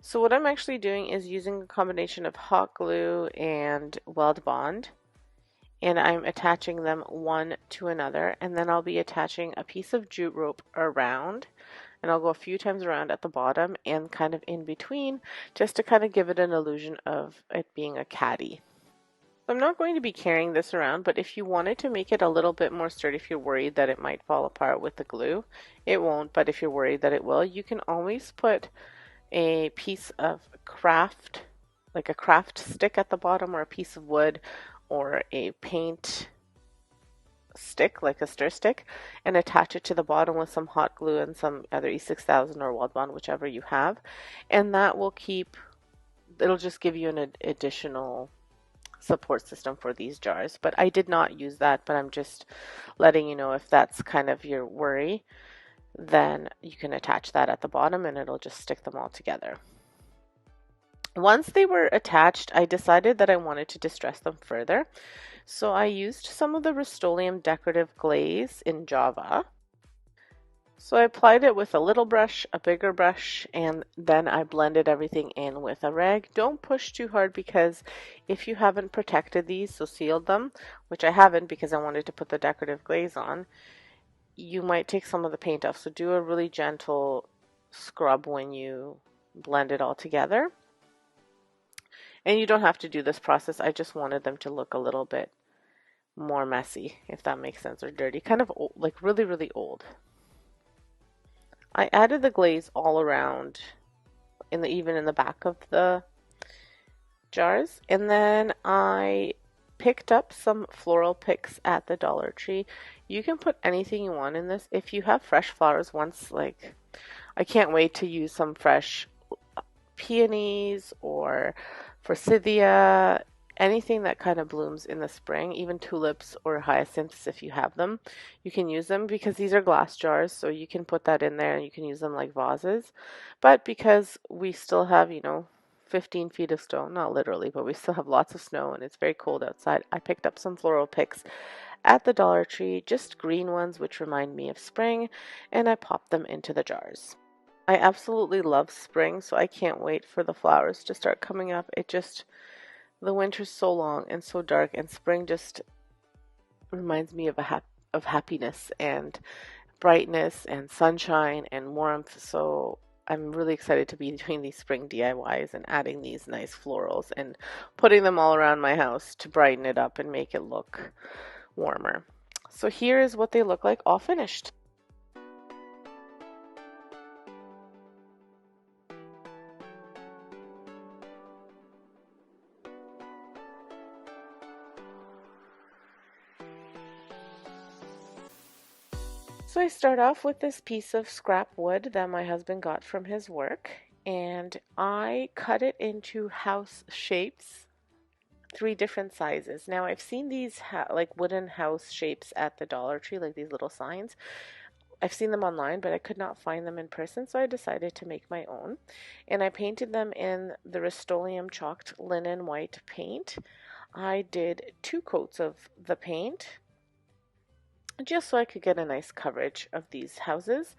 So what I'm actually doing is using a combination of hot glue and weld bond, and I'm attaching them one to another, and then I'll be attaching a piece of jute rope around, and I'll go a few times around at the bottom and kind of in between, just to kind of give it an illusion of it being a caddy. I'm not going to be carrying this around, but if you wanted to make it a little bit more sturdy, if you're worried that it might fall apart with the glue, it won't, but if you're worried that it will, you can always put a piece of craft, like a craft stick at the bottom, or a piece of wood, or a paint stick, like a stir stick, and attach it to the bottom with some hot glue and some either E6000 or Wald Bond, whichever you have, and that will keep, it'll just give you an additional support system for these jars. But I did not use that, but I'm just letting you know if that's kind of your worry, then you can attach that at the bottom and it'll just stick them all together. Once they were attached, I decided that I wanted to distress them further. So I used some of the Rust-Oleum decorative glaze in Java. So I applied it with a little brush, a bigger brush, and then I blended everything in with a rag. Don't push too hard because if you haven't protected these, so sealed them, which I haven't because I wanted to put the decorative glaze on, you might take some of the paint off. So do a really gentle scrub when you blend it all together. And you don't have to do this process. I just wanted them to look a little bit more messy, if that makes sense, or dirty, kind of old, like really, really old. I added the glaze all around, even in the back of the jars, and then I picked up some floral picks at the Dollar Tree. You can put anything you want in this. If you have fresh flowers, I can't wait to use some fresh peonies or forsythia, anything that kind of blooms in the spring, even tulips or hyacinths if you have them. You can use them because these are glass jars, so you can put that in there and you can use them like vases. But because we still have, 15 feet of snow, not literally, but we still have lots of snow and it's very cold outside, I picked up some floral picks at the Dollar Tree, just green ones which remind me of spring, and I popped them into the jars. I absolutely love spring, so I can't wait for the flowers to start coming up. The winter's so long and so dark, and spring just reminds me of happiness and brightness and sunshine and warmth. So I'm really excited to be doing these spring DIYs and adding these nice florals and putting them all around my house to brighten it up and make it look warmer. So here is what they look like all finished. So I start off with this piece of scrap wood that my husband got from his work, and I cut it into house shapes, 3 different sizes. Now I've seen these like wooden house shapes at the Dollar Tree, like these little signs. I've seen them online, but I could not find them in person, so I decided to make my own. And I painted them in the Rust-Oleum chalked linen white paint. I did 2 coats of the paint just so I could get a nice coverage of these houses.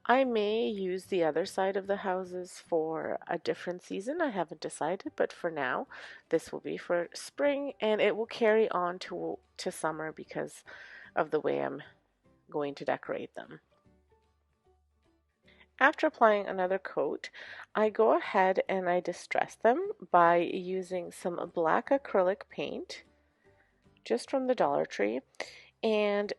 I may use the other side of the houses for a different season. I haven't decided, but for now, this will be for spring, and it will carry on to summer because of the way I'm going to decorate them. After applying another coat, I go ahead and I distress them by using some black acrylic paint just from the Dollar Tree, and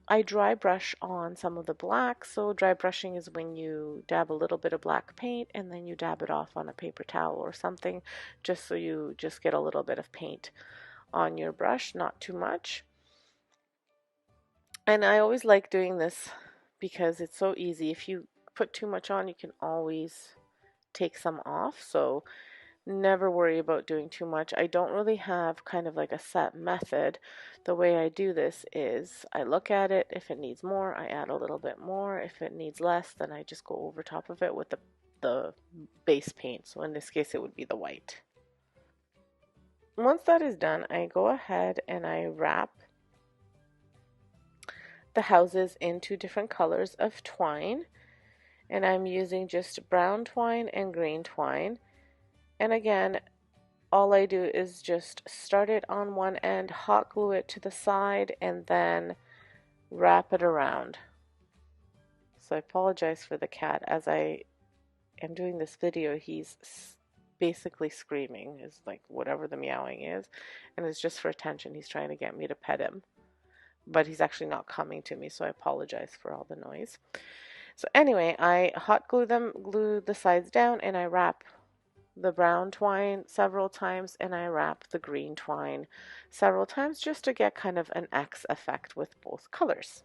I dry brush on some of the black. So dry brushing is when you dab a little bit of black paint and then you dab it off on a paper towel or something, just so you just get a little bit of paint on your brush, not too much. And I always like doing this because it's so easy. If you put too much on, you can always take some off. So never worry about doing too much. I don't really have kind of like a set method. The way I do this is I look at it. If it needs more, I add a little bit more. If it needs less, then I just go over top of it with the base paint. So in this case, it would be the white. Once that is done, I go ahead and I wrap the houses into different colors of twine. And I'm using just brown twine and green twine. And again, all I do is just start it on one end, hot glue it to the side, and then wrap it around. So I apologize for the cat. As I am doing this video, he's basically screaming, is like whatever the meowing is, and it's just for attention. He's trying to get me to pet him, but he's actually not coming to me, so I apologize for all the noise. So anyway, I hot glue the sides down, and I wrap the brown twine several times, and I wrap the green twine several times just to get kind of an X effect with both colors.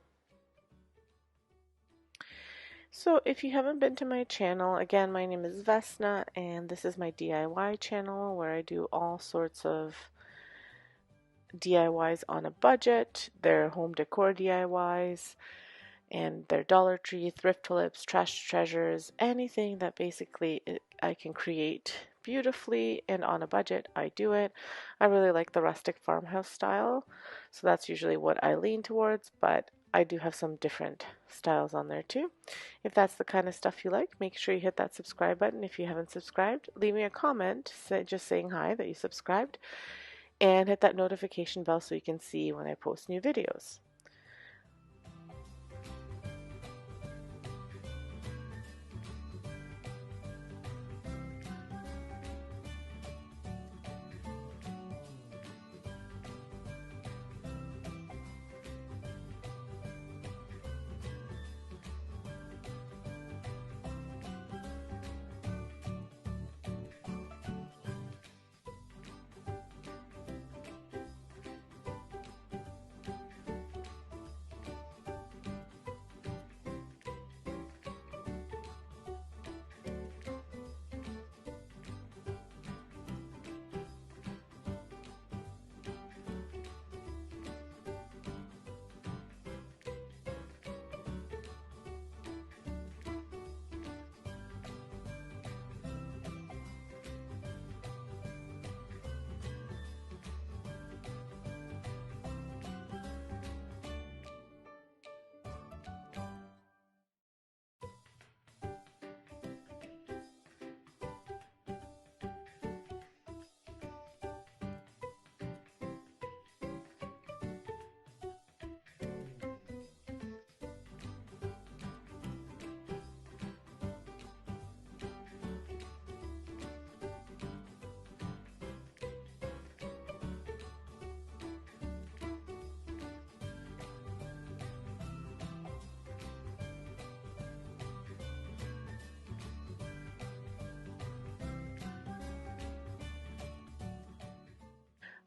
So if you haven't been to my channel, again, my name is Vesna, and this is my DIY channel where I do all sorts of DIYs on a budget. They're home decor DIYs, and they're Dollar Tree, thrift tulips, trash treasures, anything that basically I can create beautifully and on a budget, I do it. I really like the rustic farmhouse style, so that's usually what I lean towards, but I do have some different styles on there too. If that's the kind of stuff you like, make sure you hit that subscribe button. If you haven't subscribed, leave me a comment just saying hi, that you subscribed, and hit that notification bell so you can see when I post new videos.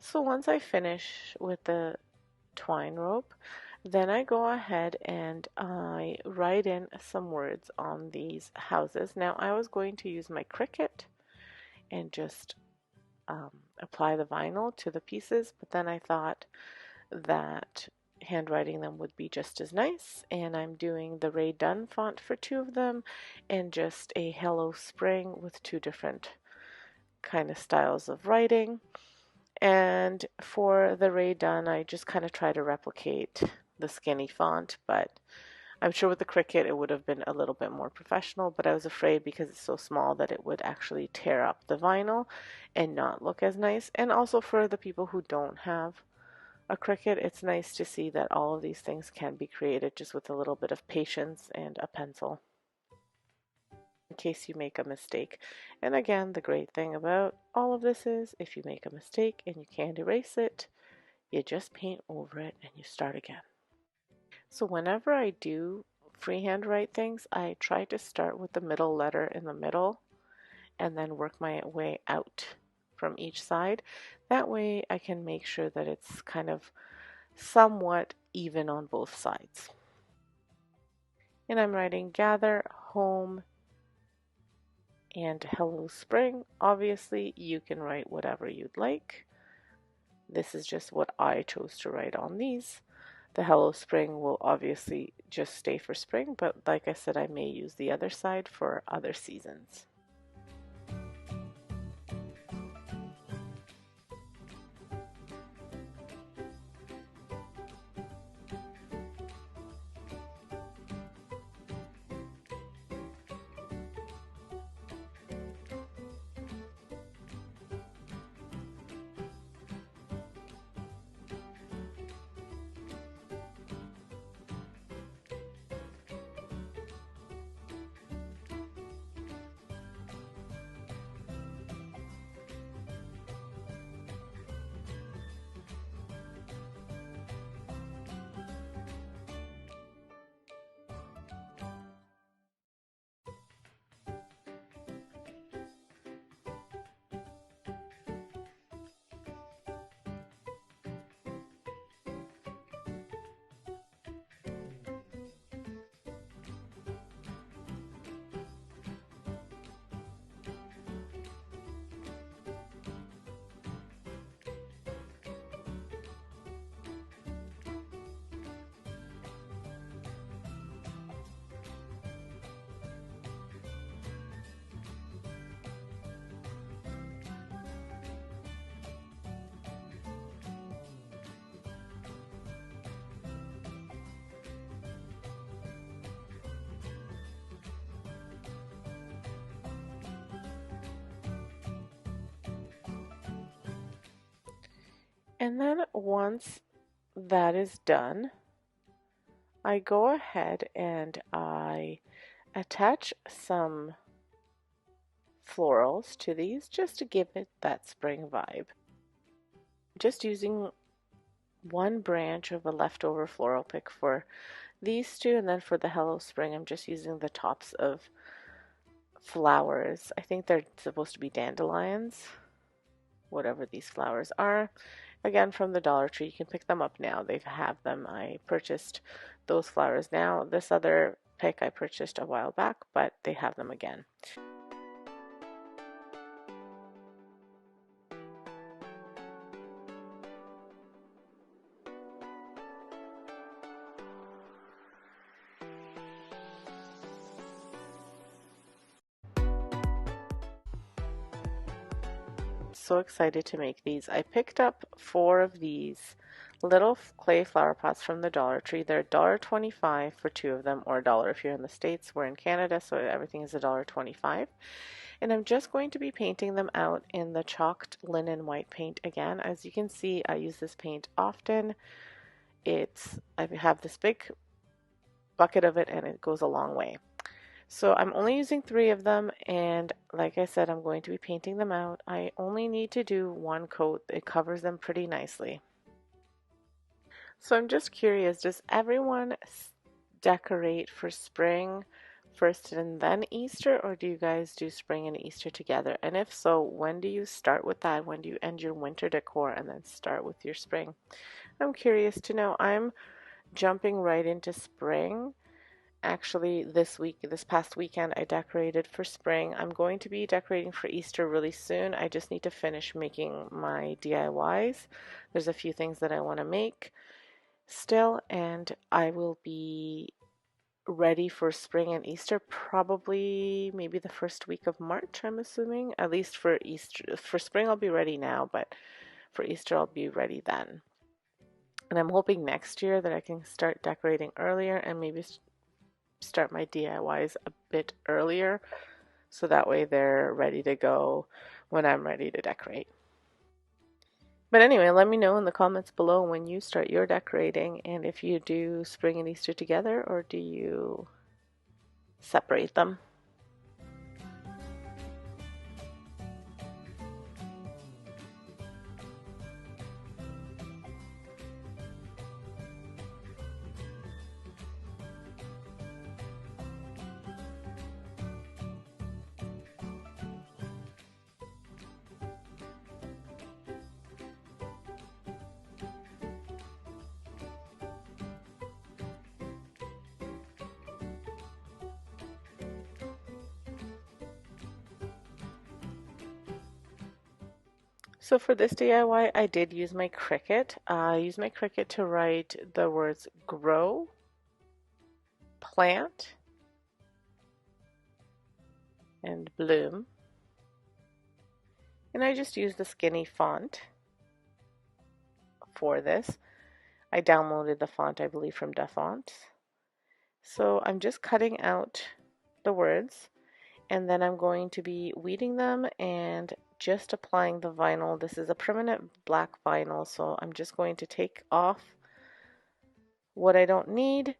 So once I finish with the twine rope, then I go ahead and I write in some words on these houses. Now I was going to use my Cricut and just apply the vinyl to the pieces, but then I thought that handwriting them would be just as nice, and I'm doing the Ray Dunn font for two of them and just a Hello Spring with two different kind of styles of writing. And for the Ray Dunn, I just kind of try to replicate the skinny font, but I'm sure with the Cricut it would have been a little bit more professional, but I was afraid because it's so small that it would actually tear up the vinyl and not look as nice. And also for the people who don't have a Cricut, it's nice to see that all of these things can be created just with a little bit of patience and a pencil in case you make a mistake. And again, the great thing about all of this is if you make a mistake and you can't erase it, you just paint over it and you start again. So whenever I do freehand write things, I try to start with the middle letter in the middle and then work my way out from each side. That way I can make sure that it's kind of somewhat even on both sides. And I'm writing gather, home, and hello spring. Obviously you can write whatever you'd like. This is just what I chose to write on these. The hello spring will obviously just stay for spring, but like I said, I may use the other side for other seasons. And then once that is done, I go ahead and I attach some florals to these just to give it that spring vibe. Just using one branch of a leftover floral pick for these two, and then for the Hello Spring I'm just using the tops of flowers. I think they're supposed to be dandelions, whatever these flowers are. Again, from the Dollar Tree. You can pick them up now. They have them. I purchased those flowers now. This other pick I purchased a while back, but they have them again. So excited to make these. I picked up 4 of these little clay flower pots from the Dollar Tree. They're $1.25 for 2 of them, or $1 if you're in the States. We're in Canada, so everything is $1.25. And I'm just going to be painting them out in the chalked linen white paint again. As you can see, I use this paint often. I have this big bucket of it and it goes a long way. So I'm only using 3 of them, and like I said, I'm going to be painting them out. I only need to do 1 coat. It covers them pretty nicely. So I'm just curious, does everyone decorate for spring first and then Easter, or do you guys do spring and Easter together? And if so, when do you start with that? When do you end your winter decor and then start with your spring? I'm curious to know. I'm jumping right into spring. Actually, this past weekend, I decorated for spring. I'm going to be decorating for Easter really soon. I just need to finish making my DIYs. There's a few things that I want to make still, and I will be ready for spring and Easter probably maybe the first week of March, I'm assuming. At least for Easter. For spring, I'll be ready now, but for Easter, I'll be ready then. And I'm hoping next year that I can start decorating earlier and maybe start my DIYs a bit earlier so that way they're ready to go when I'm ready to decorate. But anyway, let me know in the comments below when you start your decorating and if you do spring and Easter together or do you separate them. So for this DIY, I did use my Cricut. I used my Cricut to write the words grow, plant, and bloom. And I just used the skinny font for this. I downloaded the font, I believe, from DaFont. So I'm just cutting out the words, and then I'm going to be weeding them and just applying the vinyl. This is a permanent black vinyl, so I'm just going to take off what I don't need,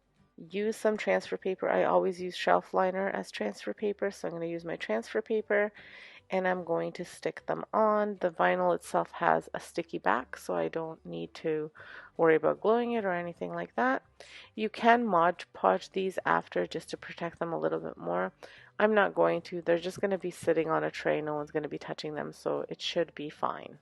use some transfer paper. I always use shelf liner as transfer paper, so I'm going to use my transfer paper and I'm going to stick them on. The vinyl itself has a sticky back, so I don't need to worry about gluing it or anything like that. You can Mod Podge these after just to protect them a little bit more. I'm not going to. They're just going to be sitting on a tray. No one's going to be touching them, so it should be fine.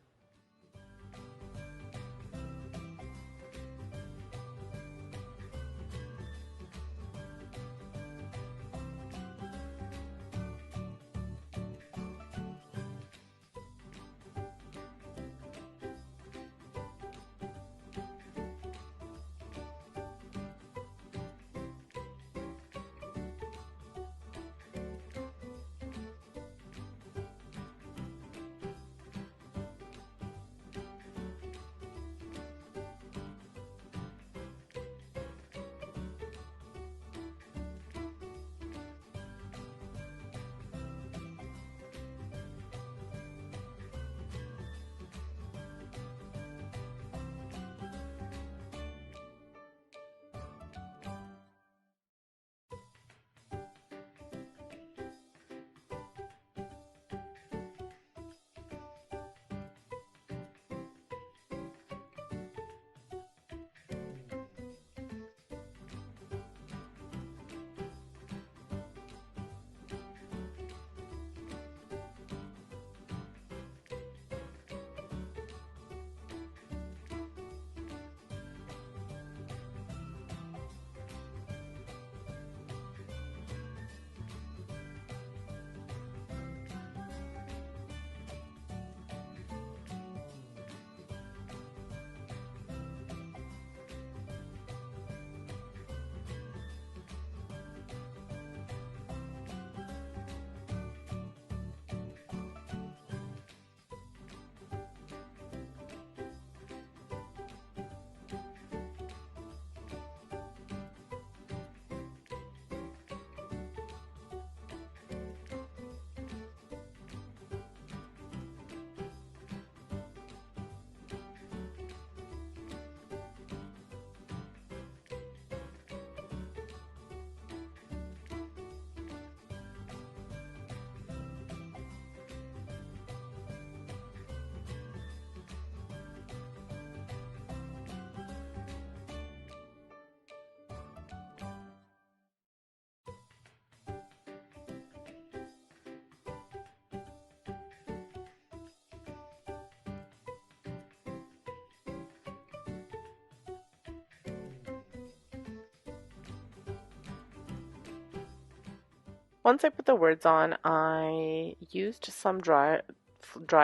Once I put the words on, I used some dry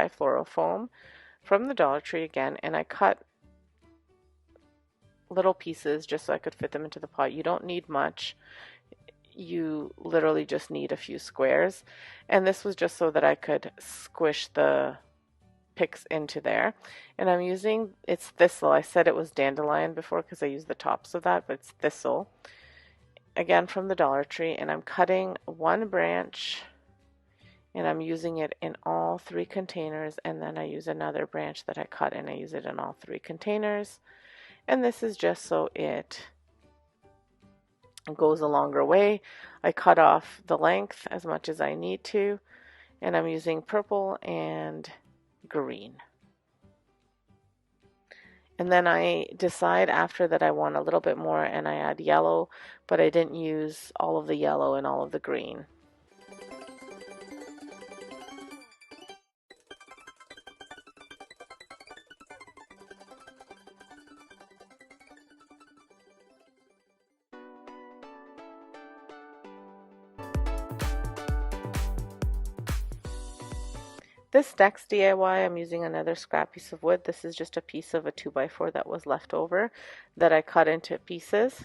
floral foam from the Dollar Tree again, and I cut little pieces just so I could fit them into the pot. You don't need much. You literally just need a few squares. And this was just so that I could squish the picks into there. And I'm using, it's thistle. I said it was dandelion before because I used the tops of that, but it's thistle. Again from the Dollar Tree, and I'm cutting one branch and I'm using it in all three containers, and then I use another branch that I cut and I use it in all three containers. And this is just so it goes a longer way. I cut off the length as much as I need to, and I'm using purple and green. And then I decide after that I want a little bit more and I add yellow, but I didn't use all of the yellow and all of the green. This next DIY, I'm using another scrap piece of wood. This is just a piece of a 2x4 that was left over that I cut into pieces.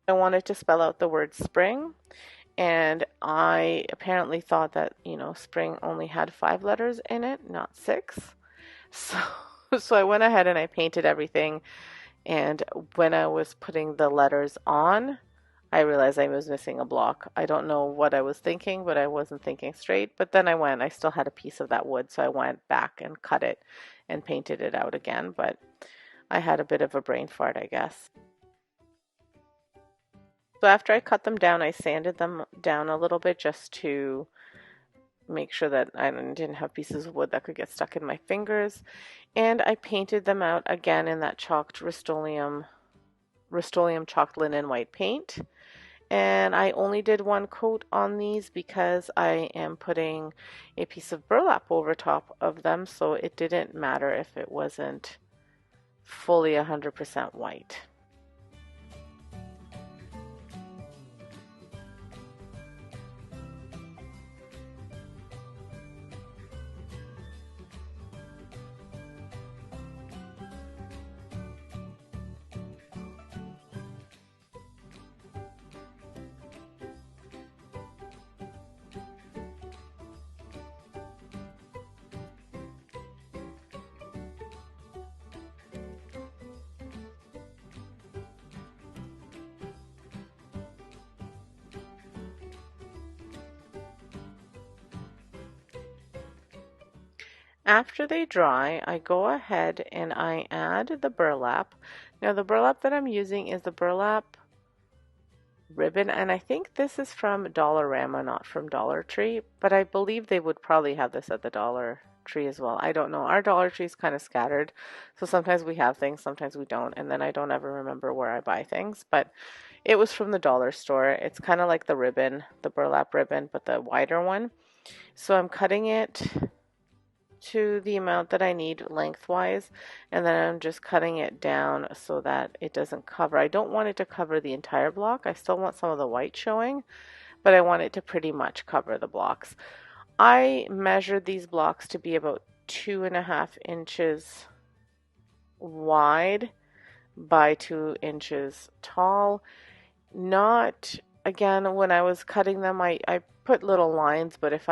I wanted to spell out the word spring, and I apparently thought that, spring only had 5 letters in it, not 6. So I went ahead and I painted everything, and when I was putting the letters on, I realized I was missing a block. I don't know what I was thinking, but I wasn't thinking straight. But then I still had a piece of that wood, so I went back and cut it and painted it out again. But I had a bit of a brain fart, I guess. So after I cut them down, I sanded them down a little bit just to make sure that I didn't have pieces of wood that could get stuck in my fingers. And I painted them out again in that chalked Rust-Oleum chalked linen white paint. And I only did one coat on these because I am putting a piece of burlap over top of them, so it didn't matter if it wasn't fully 100% white. After they dry, I go ahead and I add the burlap. Now the burlap that I'm using is the burlap ribbon, and I think this is from Dollarama, not from Dollar Tree, but I believe they would probably have this at the Dollar Tree as well. I don't know. Our Dollar Tree is kind of scattered, so sometimes we have things, sometimes we don't, and then I don't ever remember where I buy things, but it was from the dollar store. It's kind of like the ribbon, the burlap ribbon, but the wider one. So I'm cutting it to the amount that I need lengthwise, and then I'm just cutting it down so that it doesn't cover. I don't want it to cover the entire block. I still want some of the white showing, but I want it to pretty much cover the blocks. I measured these blocks to be about 2.5 inches wide by 2 inches tall. Not, again, when I was cutting them, I put little lines, but if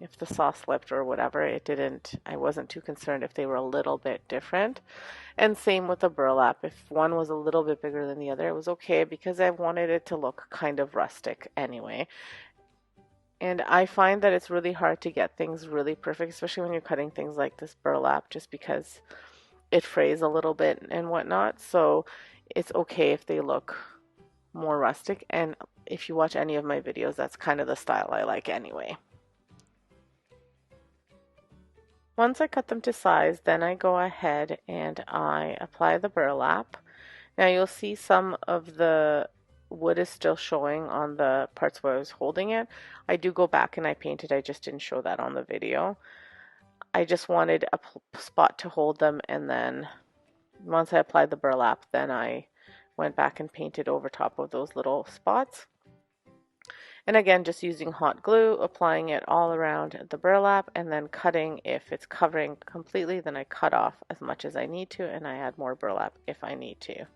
if the saw slipped or whatever, I wasn't too concerned if they were a little bit different. And same with the burlap. If one was a little bit bigger than the other, it was okay because I wanted it to look kind of rustic anyway. And I find that it's really hard to get things really perfect, especially when you're cutting things like this burlap, just because it frays a little bit and whatnot. So it's okay if they look more rustic. And if you watch any of my videos, that's kind of the style I like anyway. Once I cut them to size, then I go ahead and I apply the burlap. Now you'll see some of the wood is still showing on the parts where I was holding it. I do go back and I paint it, I just didn't show that on the video. I just wanted a spot to hold them, and then once I applied the burlap, then I went back and painted over top of those little spots. And again, just using hot glue, applying it all around the burlap, and then cutting. If it's covering completely, then I cut off as much as I need to, and I add more burlap if I need to.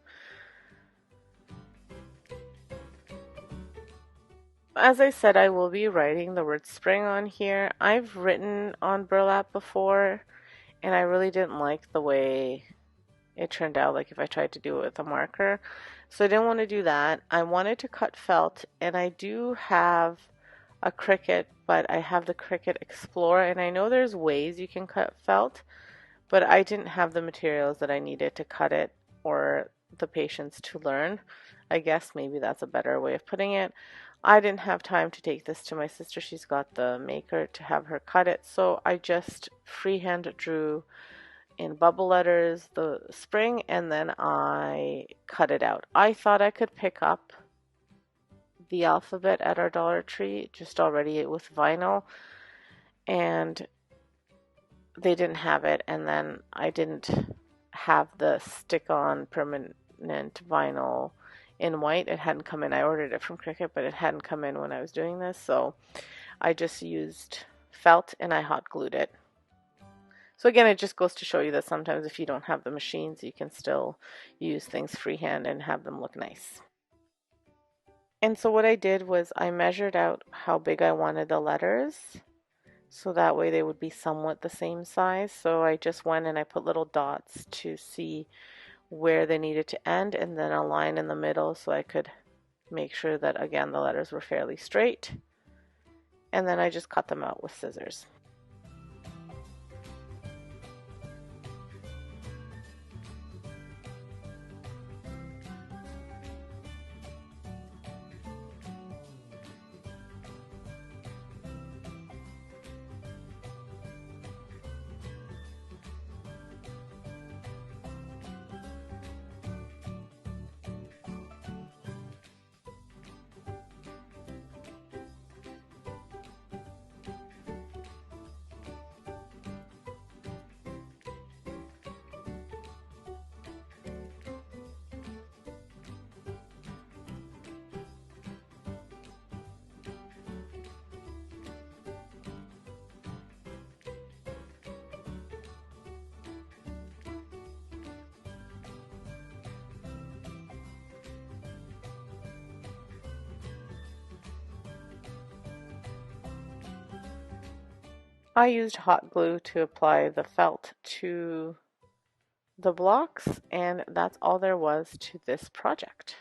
As I said, I will be writing the word spring on here. I've written on burlap before, and I really didn't like the way it turned out, like if I tried to do it with a marker. So I didn't want to do that. I wanted to cut felt, and I do have a Cricut, but I have the Cricut Explorer, and I know there's ways you can cut felt, but I didn't have the materials that I needed to cut it or the patience to learn. I guess maybe that's a better way of putting it. I didn't have time to take this to my sister. She's got the maker to have her cut it, so I just freehand drew in bubble letters the spring, and then I cut it out. I thought I could pick up the alphabet at our Dollar Tree just already with vinyl, and they didn't have it, and then I didn't have the stick-on permanent vinyl in white. It hadn't come in. I ordered it from Cricut, but it hadn't come in when I was doing this, so I just used felt and I hot glued it. So again, it just goes to show you that sometimes if you don't have the machines, you can still use things freehand and have them look nice. And so what I did was I measured out how big I wanted the letters, so that way they would be somewhat the same size. So I just went and I put little dots to see where they needed to end, and then a line in the middle so I could make sure that, again, the letters were fairly straight. And then I just cut them out with scissors. I used hot glue to apply the felt to the blocks, and that's all there was to this project.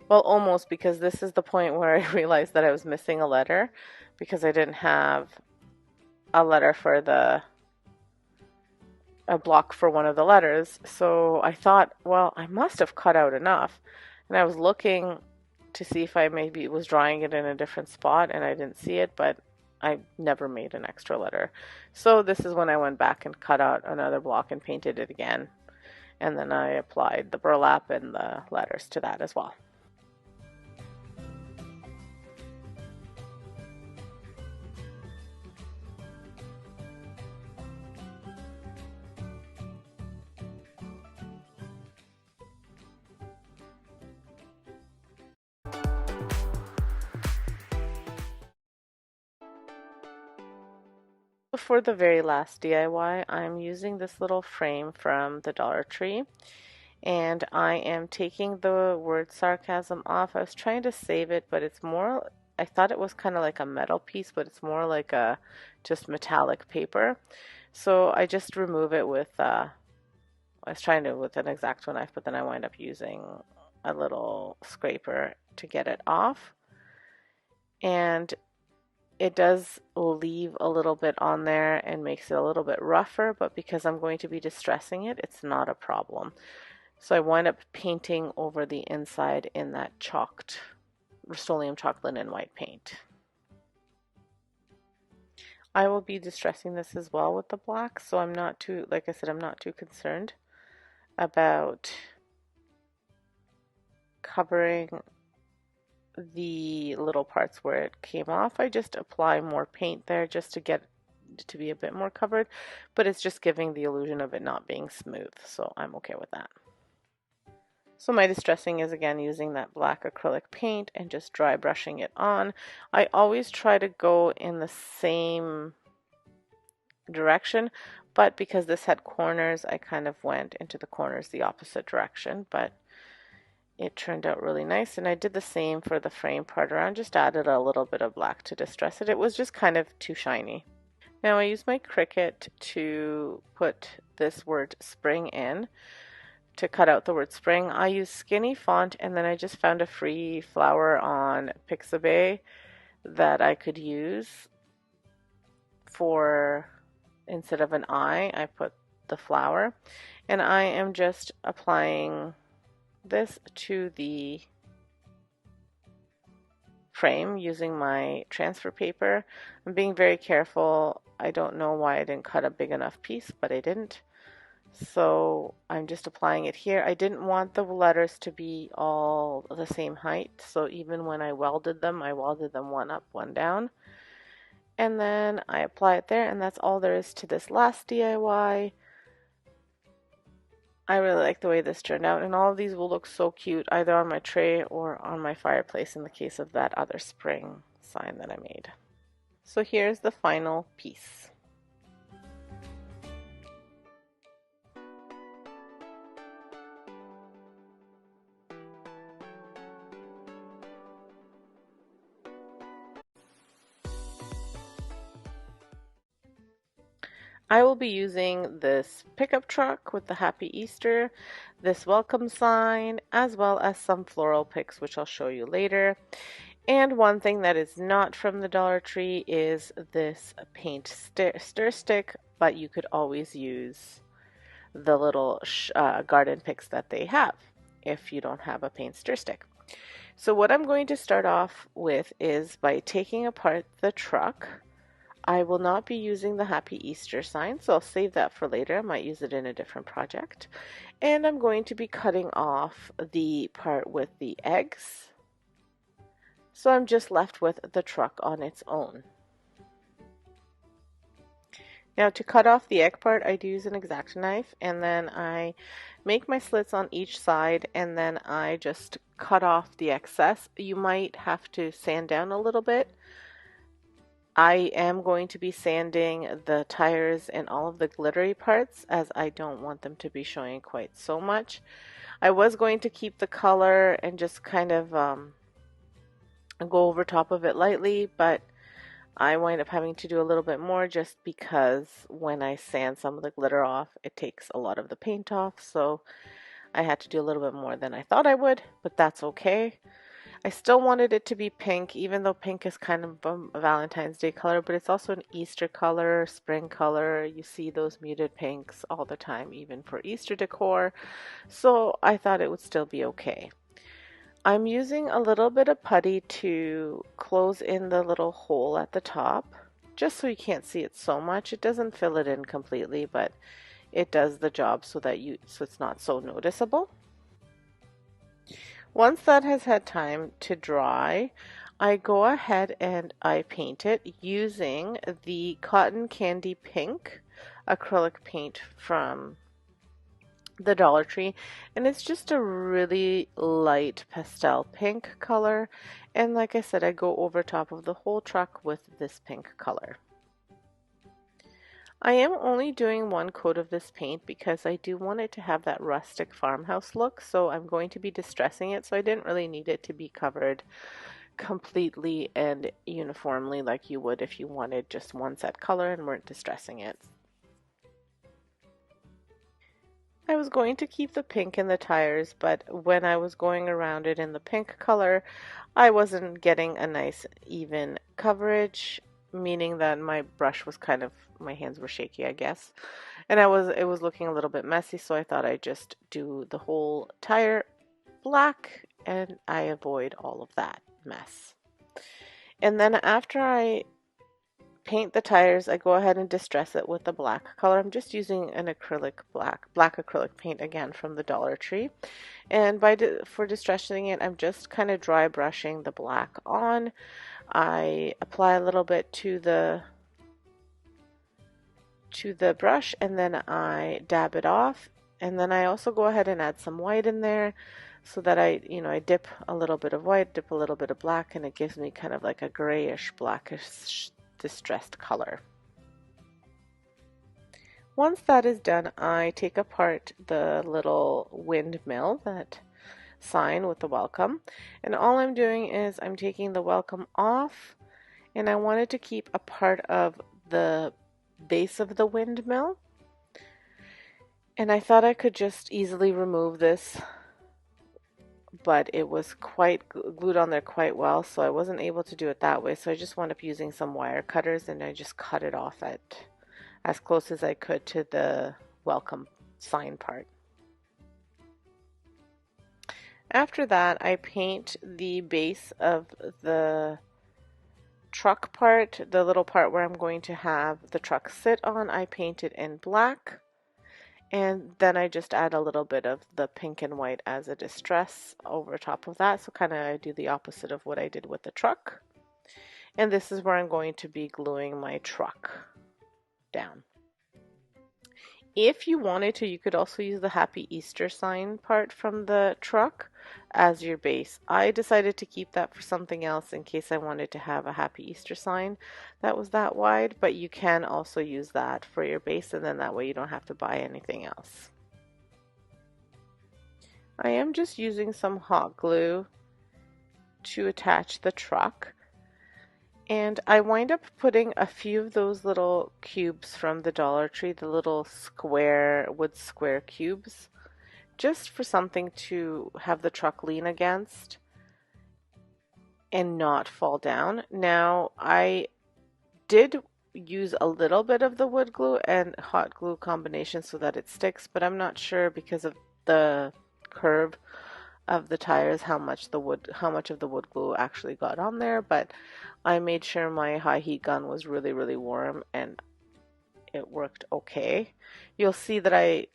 Well, almost, because this is the point where I realized that I was missing a letter because I didn't have a letter for a block for one of the letters. So I thought, well, I must have cut out enough. And I was looking to see if I maybe was drawing it in a different spot, and I didn't see it, but I never made an extra letter. So this is when I went back and cut out another block and painted it again. And then I applied the burlap and the letters to that as well. For the very last DIY, I'm using this little frame from the Dollar Tree, and I am taking the word sarcasm off. I was trying to save it, but it's more, I thought it was kind of like a metal piece, but it's more like a just metallic paper. So I just remove it with, I was trying to with an X-Acto knife, but then I wind up using a little scraper to get it off. And it does leave a little bit on there and makes it a little bit rougher, but because I'm going to be distressing it, it's not a problem. So I wind up painting over the inside in that chalked Rust-Oleum chalk linen white paint. I will be distressing this as well with the black, so I'm not too, like I said, I'm not too concerned about covering the little parts where it came off. I just apply more paint there just to get it to be a bit more covered, but it's just giving the illusion of it not being smooth, so I'm okay with that. So my distressing is again using that black acrylic paint and just dry brushing it on. I always try to go in the same direction, but because this had corners, I kind of went into the corners the opposite direction, but it turned out really nice. And I did the same for the frame part around, just added a little bit of black to distress it. It was just kind of too shiny. Now I use my Cricut to put this word spring in, to cut out the word spring. I use skinny font, and then I just found a free flower on Pixabay that I could use for, instead of an eye, I put the flower. And I am just applying this to the frame using my transfer paper. I'm being very careful. I don't know why I didn't cut a big enough piece, but I didn't. So I'm just applying it here. I didn't want the letters to be all the same height, so even when I welded them one up, one down. And then I apply it there, and that's all there is to this last DIY. I really like the way this turned out, and all of these will look so cute either on my tray or on my fireplace in the case of that other spring sign that I made. So here's the final piece. I will be using this pickup truck with the Happy Easter, this welcome sign, as well as some floral picks, which I'll show you later. And one thing that is not from the Dollar Tree is this paint stir stick, but you could always use the little garden picks that they have if you don't have a paint stir stick. So what I'm going to start off with is by taking apart the truck. I will not be using the Happy Easter sign, so I'll save that for later. I might use it in a different project. And I'm going to be cutting off the part with the eggs. So I'm just left with the truck on its own. Now to cut off the egg part, I do use an X-Acto knife, and then I make my slits on each side, and then I just cut off the excess. You might have to sand down a little bit. I am going to be sanding the tires and all of the glittery parts, as I don't want them to be showing quite so much. I was going to keep the color and just kind of go over top of it lightly, but I wind up having to do a little bit more just because when I sand some of the glitter off, it takes a lot of the paint off, so I had to do a little bit more than I thought I would, but that's okay. I still wanted it to be pink, even though pink is kind of a Valentine's Day color, but it's also an Easter color, spring color. You see those muted pinks all the time, even for Easter decor. So I thought it would still be okay. I'm using a little bit of putty to close in the little hole at the top, just so you can't see it so much. It doesn't fill it in completely, but it does the job so it's not so noticeable. Once that has had time to dry, I go ahead and I paint it using the Cotton Candy Pink acrylic paint from the Dollar Tree, and it's just a really light pastel pink color, and like I said, I go over top of the whole truck with this pink color. I am only doing one coat of this paint because I do want it to have that rustic farmhouse look, so I'm going to be distressing it, so I didn't really need it to be covered completely and uniformly like you would if you wanted just one set color and weren't distressing it. I was going to keep the pink in the tires, but when I was going around it in the pink color, I wasn't getting a nice even coverage, meaning that my brush was kind of, my hands were shaky, I guess. And it was looking a little bit messy, so I thought I'd just do the whole tire black and I avoid all of that mess. And then after I paint the tires, I go ahead and distress it with the black color. I'm just using an acrylic black acrylic paint again from the Dollar Tree. And for distressing it, I'm just kind of dry brushing the black on. I apply a little bit to the brush, and then I dab it off, and then I also go ahead and add some white in there. so that I dip a little bit of white, dip a little bit of black, and it gives me kind of like a grayish, blackish distressed color. Once that is done, I take apart the little windmill, that sign with the welcome, and all I'm doing is I'm taking the welcome off, and I wanted to keep a part of the base of the windmill, and I thought I could just easily remove this, but it was quite glued on there quite well, so I wasn't able to do it that way, so I just wound up using some wire cutters, and I just cut it off at as close as I could to the welcome sign part. After that, I paint the base of the truck part, the little part where I'm going to have the truck sit on. I paint it in black, and then I just add a little bit of the pink and white as a distress over top of that, so kind of I do the opposite of what I did with the truck. And this is where I'm going to be gluing my truck down. If you wanted to, you could also use the Happy Easter sign part from the truck as your base. I decided to keep that for something else in case I wanted to have a Happy Easter sign that was that wide, but you can also use that for your base, and then that way you don't have to buy anything else. I am just using some hot glue to attach the truck. And I wind up putting a few of those little cubes from the Dollar Tree, the little wood square cubes, just for something to have the truck lean against and not fall down. Now, I did use a little bit of the wood glue and hot glue combination so that it sticks, but I'm not sure because of the curve of the tires how much of the wood glue actually got on there, but I made sure my high heat gun was really, really warm and it worked okay. You'll see that I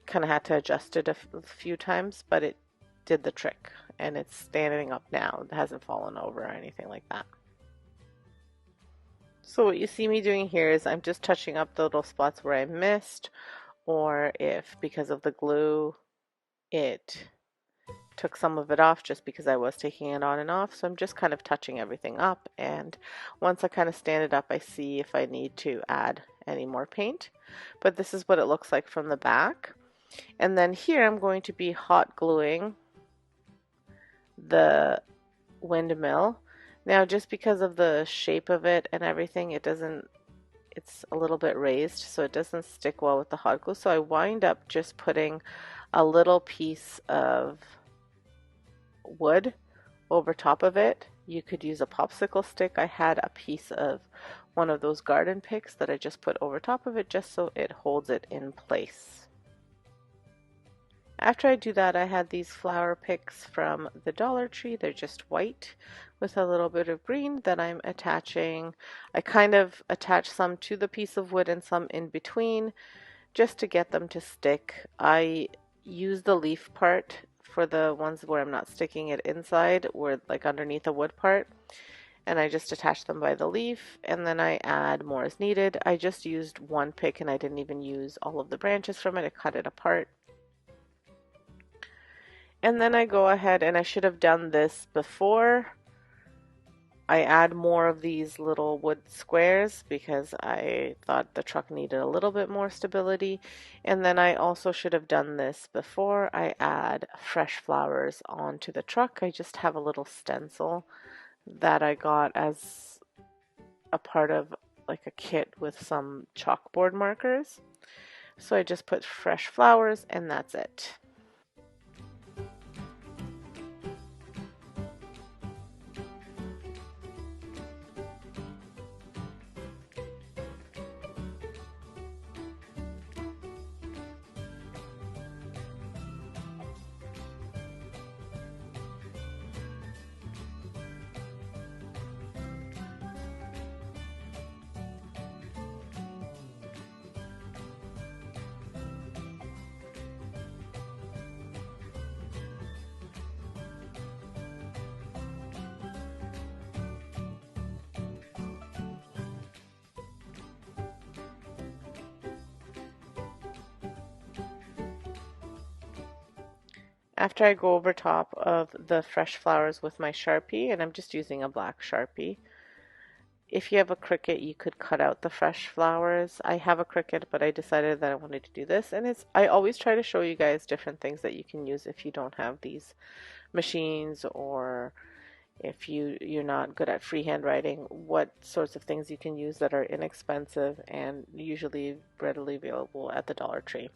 kind of had to adjust it a few times, but it did the trick and it's standing up now. It hasn't fallen over or anything like that. So what you see me doing here is I'm just touching up the little spots where I missed, or if because of the glue it took some of it off just because I was taking it on and off, so I'm just kind of touching everything up, and once I kind of stand it up I see if I need to add any more paint. But this is what it looks like from the back, and then here I'm going to be hot gluing the windmill. Now just because of the shape of it and everything, it's a little bit raised, so it doesn't stick well with the hot glue, so I wind up just putting a little piece of wood over top of it. You could use a popsicle stick. I had a piece of one of those garden picks that I just put over top of it just so it holds it in place. After I do that, I had these flower picks from the Dollar Tree. They're just white with a little bit of green that I'm attaching. I kind of attach some to the piece of wood and some in between just to get them to stick. I use the leaf part for the ones where I'm not sticking it inside, or like underneath the wood part, and I just attach them by the leaf, and then I add more as needed. I just used one pick and I didn't even use all of the branches from it. I cut it apart. And then I go ahead, and I should have done this before I add more of these little wood squares because I thought the truck needed a little bit more stability. And then I also should have done this before I add fresh flowers onto the truck. I just have a little stencil that I got as a part of like a kit with some chalkboard markers. So I just put fresh flowers and that's it. After I go over top of the fresh flowers with my Sharpie, and I'm just using a black Sharpie. If you have a Cricut, you could cut out the fresh flowers. I have a Cricut, but I decided that I wanted to do this. And I always try to show you guys different things that you can use if you don't have these machines, or if you're not good at freehand writing, what sorts of things you can use that are inexpensive and usually readily available at the Dollar Tree.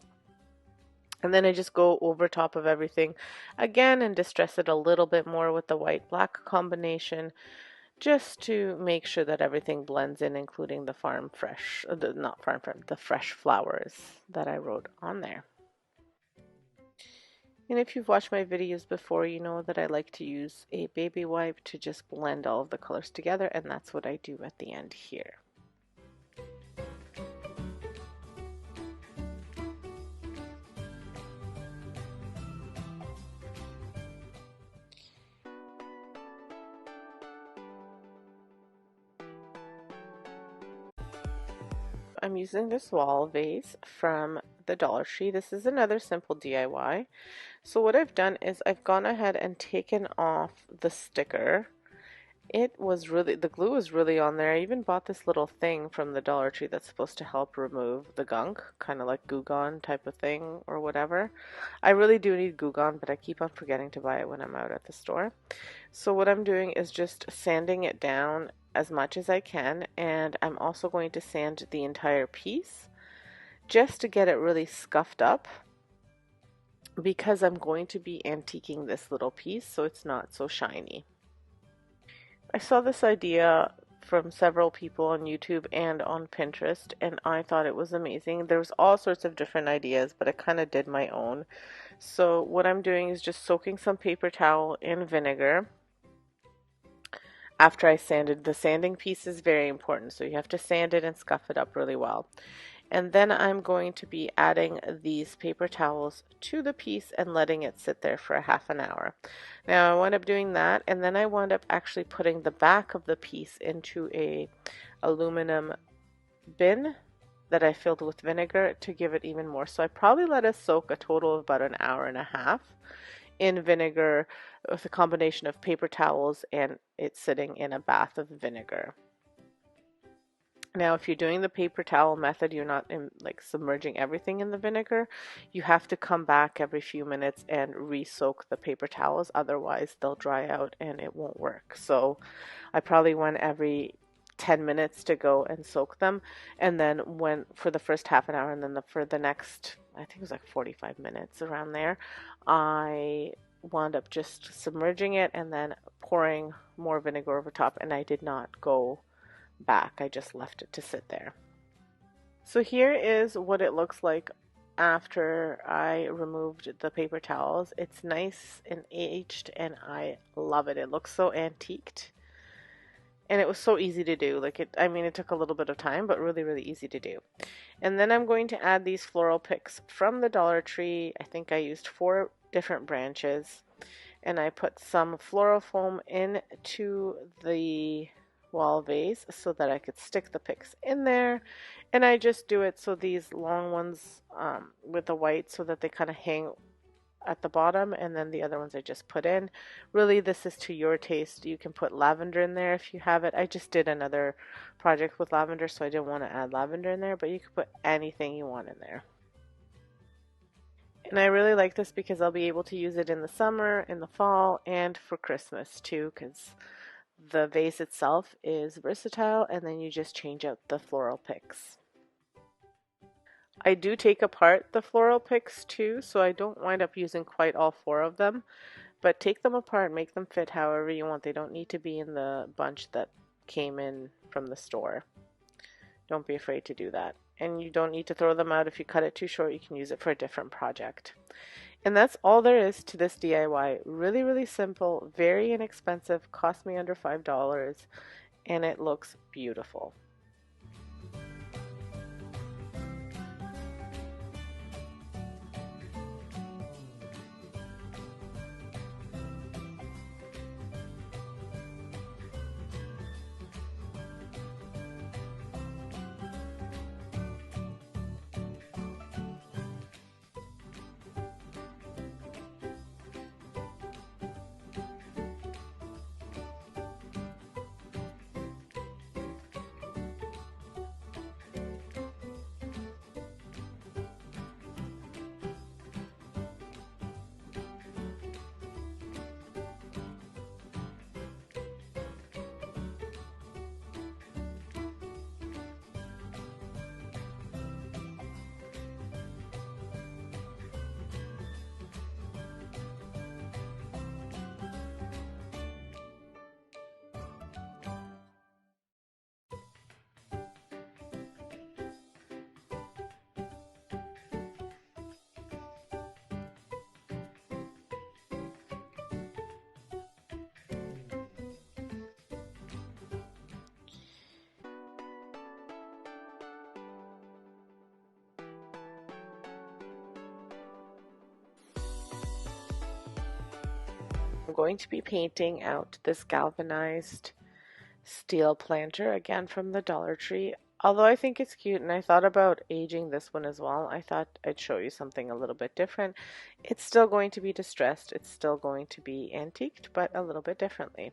And then I just go over top of everything again and distress it a little bit more with the white black combination, just to make sure that everything blends in, including the farm fresh, not farm fresh, the fresh flowers that I wrote on there. And if you've watched my videos before, you know that I like to use a baby wipe to just blend all of the colors together, and that's what I do at the end here. I'm using this wall vase from the Dollar Tree. This is another simple DIY. So what I've done is I've gone ahead and taken off the sticker. It was really, the glue was really on there. I even bought this little thing from the Dollar Tree that's supposed to help remove the gunk, kind of like Goo Gone type of thing or whatever. I really do need Goo Gone, but I keep on forgetting to buy it when I'm out at the store. So what I'm doing is just sanding it down as much as I can, and I'm also going to sand the entire piece just to get it really scuffed up, because I'm going to be antiquing this little piece so it's not so shiny. I saw this idea from several people on YouTube and on Pinterest, and I thought it was amazing. There was all sorts of different ideas, but I kind of did my own. So what I'm doing is just soaking some paper towel in vinegar after I sanded. The sanding piece is very important, so you have to sand it and scuff it up really well. And then I'm going to be adding these paper towels to the piece and letting it sit there for a half an hour. Now I wound up doing that, and then I wound up actually putting the back of the piece into a aluminum bin that I filled with vinegar to give it even more. So I probably let it soak a total of about an hour and a half in vinegar with a combination of paper towels and it sitting in a bath of vinegar. Now, if you're doing the paper towel method, you're not like submerging everything in the vinegar. You have to come back every few minutes and re-soak the paper towels. Otherwise, they'll dry out and it won't work. So I probably went every 10 minutes to go and soak them. And then for the first half an hour, and then for the next, I think it was like 45 minutes around there, I wound up just submerging it and then pouring more vinegar over top. And I did not go back. I just left it to sit there. So here is what it looks like after I removed the paper towels. It's nice and aged and I love it. It looks so antiqued. And it was so easy to do. I mean, it took a little bit of time, but really, really easy to do. And then I'm going to add these floral picks from the Dollar Tree. I think I used 4 different branches. And I put some floral foam into the wall vase so that I could stick the picks in there, and I just do it so these long ones with the white so that they kind of hang at the bottom, and then the other ones I just put in. Really, this is to your taste. You can put lavender in there if you have it. I just did another project with lavender, so I didn't want to add lavender in there, but you can put anything you want in there. And I really like this because I'll be able to use it in the summer, in the fall, and for Christmas too, because the vase itself is versatile, and then you just change out the floral picks. I do take apart the floral picks too, so I don't wind up using quite all 4 of them, but take them apart, make them fit however you want. They don't need to be in the bunch that came in from the store. Don't be afraid to do that. And you don't need to throw them out. If you cut it too short, you can use it for a different project. And that's all there is to this DIY. Really, really simple, very inexpensive, cost me under $5, and it looks beautiful. going to be painting out this galvanized steel planter, again from the Dollar Tree. Although I think it's cute and I thought about aging this one as well, I thought I'd show you something a little bit different. It's still going to be distressed, it's still going to be antiqued, but a little bit differently.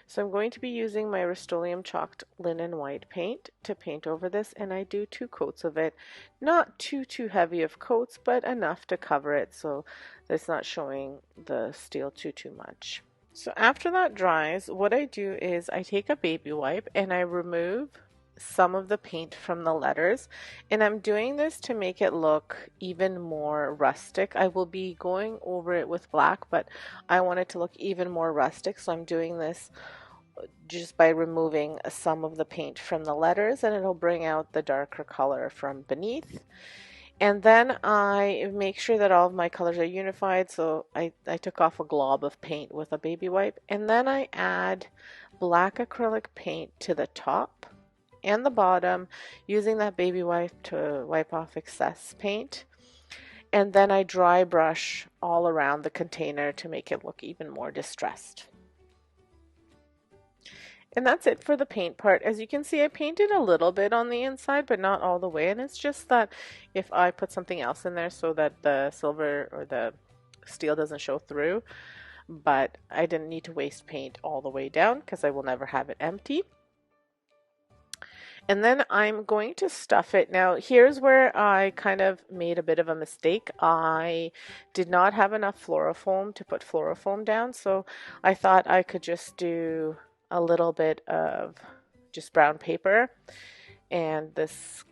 So I'm going to be using my Rust-Oleum chalked linen white paint to paint over this, and I do 2 coats of it. Not too heavy of coats, but enough to cover it so that it's not showing the steel too much. So after that dries, what I do is I take a baby wipe and I remove some of the paint from the letters, and I'm doing this to make it look even more rustic. I will be going over it with black, but I want it to look even more rustic, so I'm doing this just by removing some of the paint from the letters, and it'll bring out the darker color from beneath. And then I make sure that all of my colors are unified, so I took off a glob of paint with a baby wipe, and then I add black acrylic paint to the top and the bottom using that baby wipe to wipe off excess paint. And then I dry brush all around the container to make it look even more distressed. And that's it for the paint part. As you can see, I painted a little bit on the inside, but not all the way. And it's just that if I put something else in there so that the silver or the steel doesn't show through, but I didn't need to waste paint all the way down because I will never have it empty. And then I'm going to stuff it. Now, here's where I kind of made a bit of a mistake. I did not have enough fluorofoam to put fluorofoam down, so I thought I could just do a little bit of just brown paper and this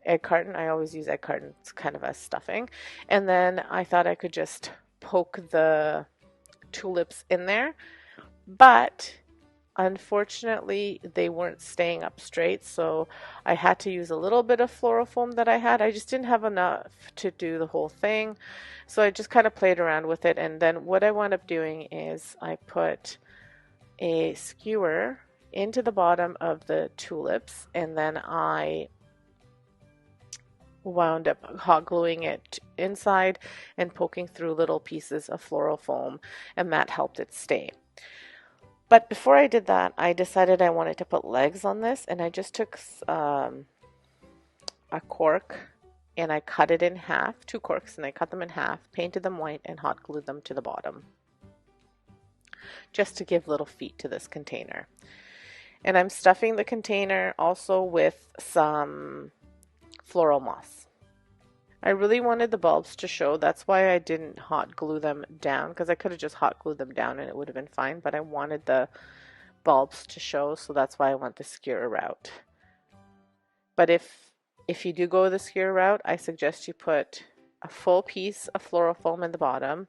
egg carton. I always use egg carton. It's kind of a stuffing. And then I thought I could just poke the tulips in there, but unfortunately they weren't staying up straight, so I had to use a little bit of fluorofoam that I had. I just didn't have enough to do the whole thing, so I just kind of played around with it. And then what I wound up doing is I put a skewer into the bottom of the tulips, and then I wound up hot gluing it inside and poking through little pieces of floral foam, and that helped it stay. But before I did that, I decided I wanted to put legs on this, and I just took a cork and I cut it in half, 2 corks, and I cut them in half, painted them white, and hot glued them to the bottom, just to give little feet to this container. And I'm stuffing the container also with some floral moss. I really wanted the bulbs to show. That's why I didn't hot glue them down, because I could have just hot glued them down and it would have been fine, but I wanted the bulbs to show, so that's why I went the skewer route. But if you do go the skewer route, I suggest you put a full piece of floral foam in the bottom,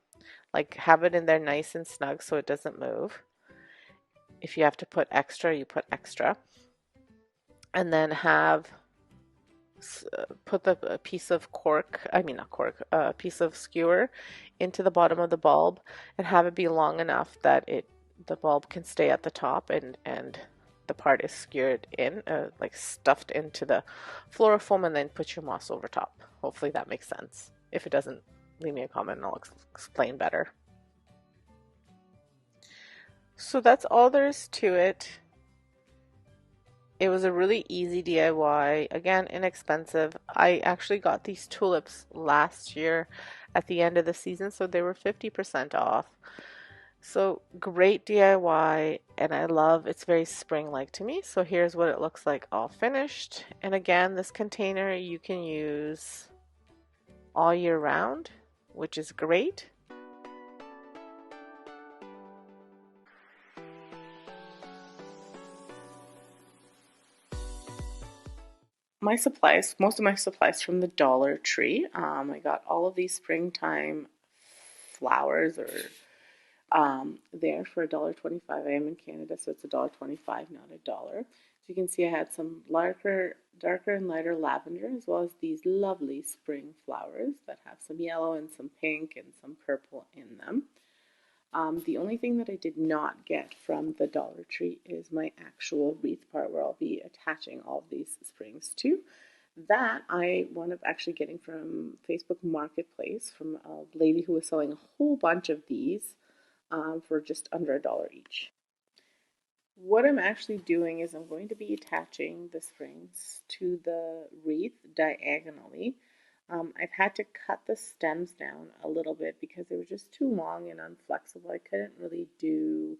like have it in there nice and snug so it doesn't move. If you have to put extra, you put extra. And then put the piece of piece of skewer into the bottom of the bulb, and have it be long enough that the bulb can stay at the top, and the part is skewered in, like stuffed into the floral foam, and then put your moss over top. Hopefully that makes sense. If it doesn't, leave me a comment and I'll explain better. So that's all there is to it. It was a really easy DIY, again, inexpensive. I actually got these tulips last year at the end of the season, so they were 50% off. So great DIY, and I love, it's very spring-like to me. So here's what it looks like all finished. And again, this container you can use all year round, which is great. My supplies, most of my supplies from the Dollar Tree. I got all of these springtime flowers there for $1.25. I am in Canada, so it's $1.25, not $1. So you can see I had some darker and lighter lavender, as well as these lovely spring flowers that have some yellow and some pink and some purple in them. The only thing that I did not get from the Dollar Tree is my actual wreath part, where I'll be attaching all of these springs to. That I wound up actually getting from Facebook Marketplace from a lady who was selling a whole bunch of these for just under $1 each. What I'm actually doing is I'm going to be attaching the springs to the wreath diagonally. I've had to cut the stems down a little bit because they were just too long and unflexible. I couldn't really do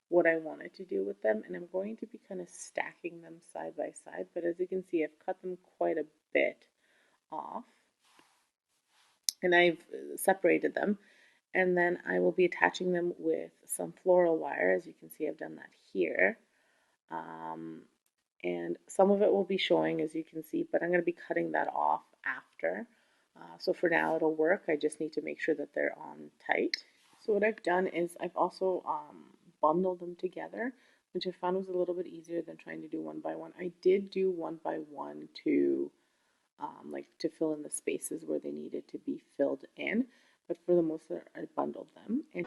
what I wanted to do with them, and I'm going to be kind of stacking them side by side, but as you can see, I've cut them quite a bit off, and I've separated them, and then I will be attaching them with some floral wire. As you can see, I've done that here. And some of it will be showing, as you can see, but I'm going to be cutting that off after. So for now it'll work. I just need to make sure that they're on tight. So what I've done is I've also bundled them together, which I found was a little bit easier than trying to do one by one. I did do one by one to like to fill in the spaces where they needed to be filled in, but for the most part I bundled them. And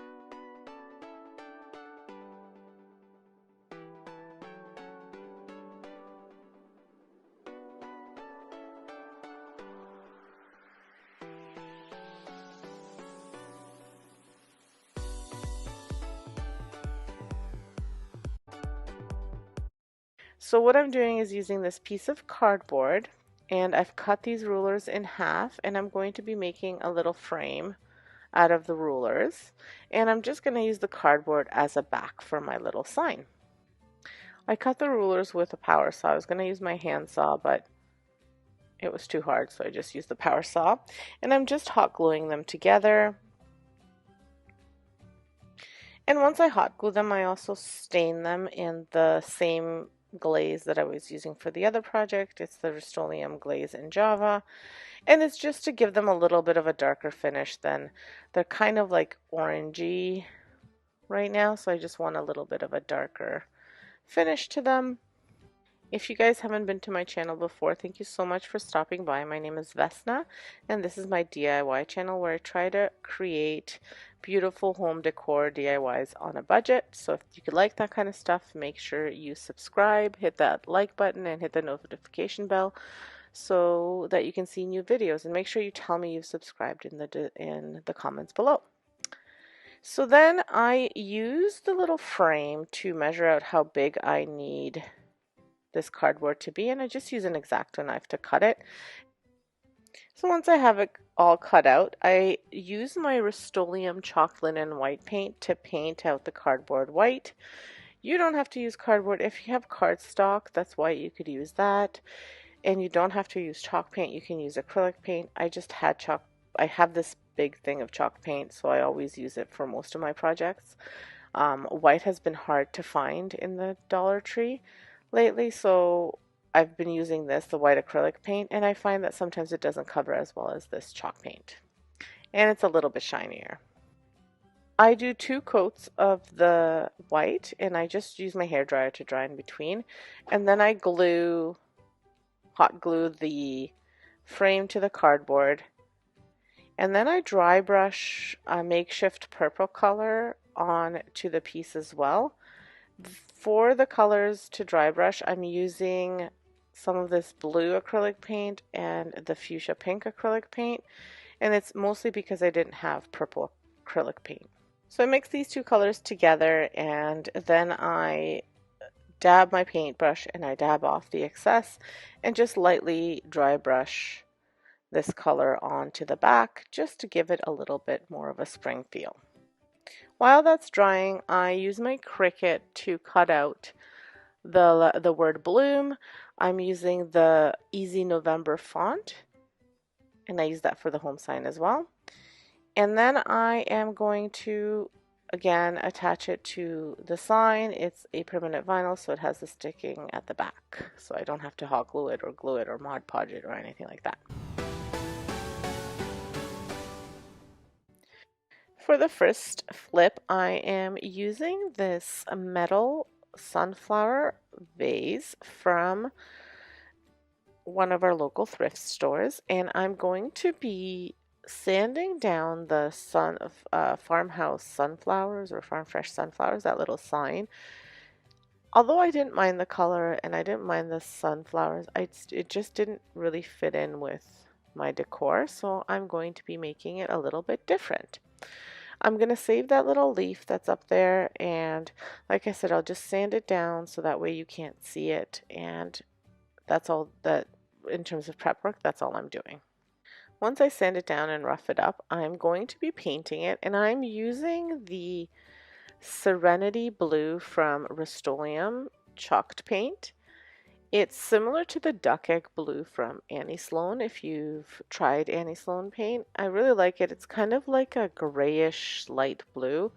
so what I'm doing is using this piece of cardboard, and I've cut these rulers in half, and I'm going to be making a little frame out of the rulers, and I'm just going to use the cardboard as a back for my little sign. I cut the rulers with a power saw. I was going to use my hand saw, but it was too hard, so I just used the power saw, and I'm just hot gluing them together. And once I hot glue them, I also stain them in the same glaze that I was using for the other project. It's the Rust-Oleum glaze in Java, and it's just to give them a little bit of a darker finish. Than they're kind of like orangey right now, so I just want a little bit of a darker finish to them. If you guys haven't been to my channel before, thank you so much for stopping by. My name is Vesna, and this is my DIY channel where I try to create beautiful home decor DIYs on a budget. So if you could like that kind of stuff, make sure you subscribe, hit that like button, and hit the notification bell so that you can see new videos. And make sure you tell me you've subscribed in the comments below. So then I use the little frame to measure out how big I need this cardboard to be, and I just use an X-Acto knife to cut it. So once I have it all cut out, I use my Rust-Oleum chalk linen white paint to paint out the cardboard white. You don't have to use cardboard. If you have cardstock, that's white, you could use that. And you don't have to use chalk paint, you can use acrylic paint. I just had chalk. I have this big thing of chalk paint, so I always use it for most of my projects. White has been hard to find in the Dollar Tree lately, so I've been using the white acrylic paint, and I find that sometimes it doesn't cover as well as this chalk paint, and it's a little bit shinier. I do 2 coats of the white, and I just use my hairdryer to dry in between, and then I hot glue the frame to the cardboard, and then I dry brush a makeshift purple color on to the piece as well. For the colors to dry brush, I'm using some of this blue acrylic paint and the fuchsia pink acrylic paint, and it's mostly because I didn't have purple acrylic paint. So I mix these 2 colors together, and then I dab my paintbrush and I dab off the excess and just lightly dry brush this color onto the back just to give it a little bit more of a spring feel. While that's drying, I use my Cricut to cut out the word bloom. I'm using the Easy November font, and I use that for the home sign as well. And then I am going to, again, attach it to the sign. It's a permanent vinyl, so it has the sticking at the back, so I don't have to hot glue it or glue it or Mod Podge it or anything like that. For the first flip, I am using this metal sunflower vase from one of our local thrift stores, and I'm going to be sanding down the Farmhouse sunflowers or Farm Fresh sunflowers, that little sign. Although I didn't mind the color and I didn't mind the sunflowers, it just didn't really fit in with my decor, so I'm going to be making it a little bit different. I'm going to save that little leaf that's up there, and like I said, I'll just sand it down so that way you can't see it, and that's all that in terms of prep work, that's all I'm doing. Once I sand it down and rough it up, I'm going to be painting it, and I'm using the Serenity Blue from Rust-Oleum chalked paint. It's similar to the duck egg blue from Annie Sloan if you've tried Annie Sloan paint. I really like it. It's kind of like a grayish light blue.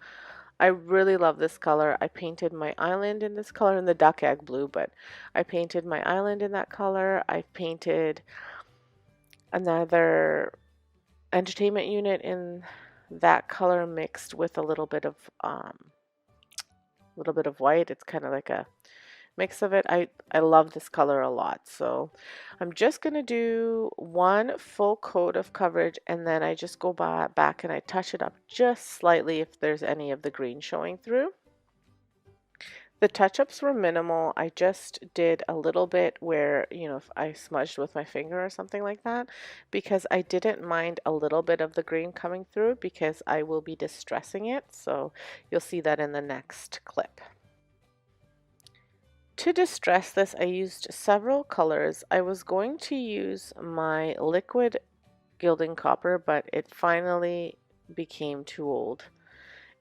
I really love this color. I painted my island in this color in the duck egg blue, but I painted my island in that color. I've painted another entertainment unit in that color mixed with a little bit of white. It's kind of like a mix of it. I love this color a lot. So I'm just going to do one full coat of coverage, and then I just go back and I touch it up just slightly if there's any of the green showing through. The touch-ups were minimal. I just did a little bit where, if I smudged with my finger or something like that, because I didn't mind a little bit of the green coming through because I will be distressing it. So you'll see that in the next clip. To distress this, I used several colors. I was going to use my liquid gilding copper, but it finally became too old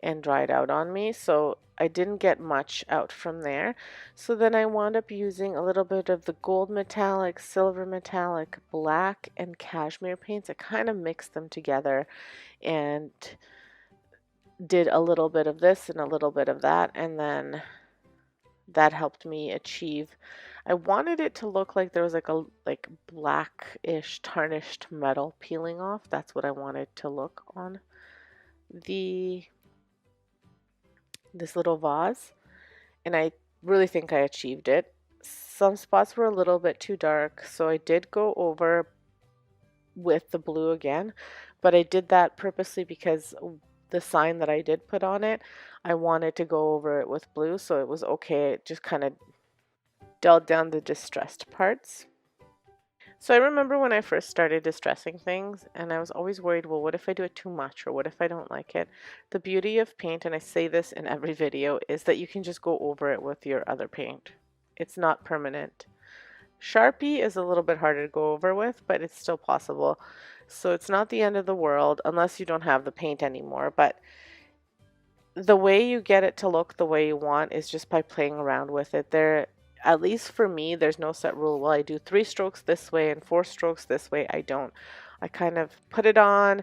and dried out on me, so I didn't get much out from there. So then I wound up using a little bit of the gold metallic, silver metallic, black, and cashmere paints. I kind of mixed them together and did a little bit of this and a little bit of that, and then that helped me achieve. I wanted it to look like there was like a blackish tarnished metal peeling off. That's what I wanted to look on this little vase, and I really think I achieved it. Some spots were a little bit too dark, so I did go over with the blue again, but I did that purposely because the sign that I did put on it, I wanted to go over it with blue, so it was okay. It just kind of dulled down the distressed parts. So I remember when I first started distressing things, and I was always worried, well, what if I do it too much, or what if I don't like it? The beauty of paint, and I say this in every video, is that you can just go over it with your other paint. It's not permanent. Sharpie is a little bit harder to go over with, but it's still possible. So it's not the end of the world unless you don't have the paint anymore. But the way you get it to look the way you want is just by playing around with it. At least for me, there's no set rule. Well, I do 3 strokes this way and 4 strokes this way. I don't. I kind of put it on,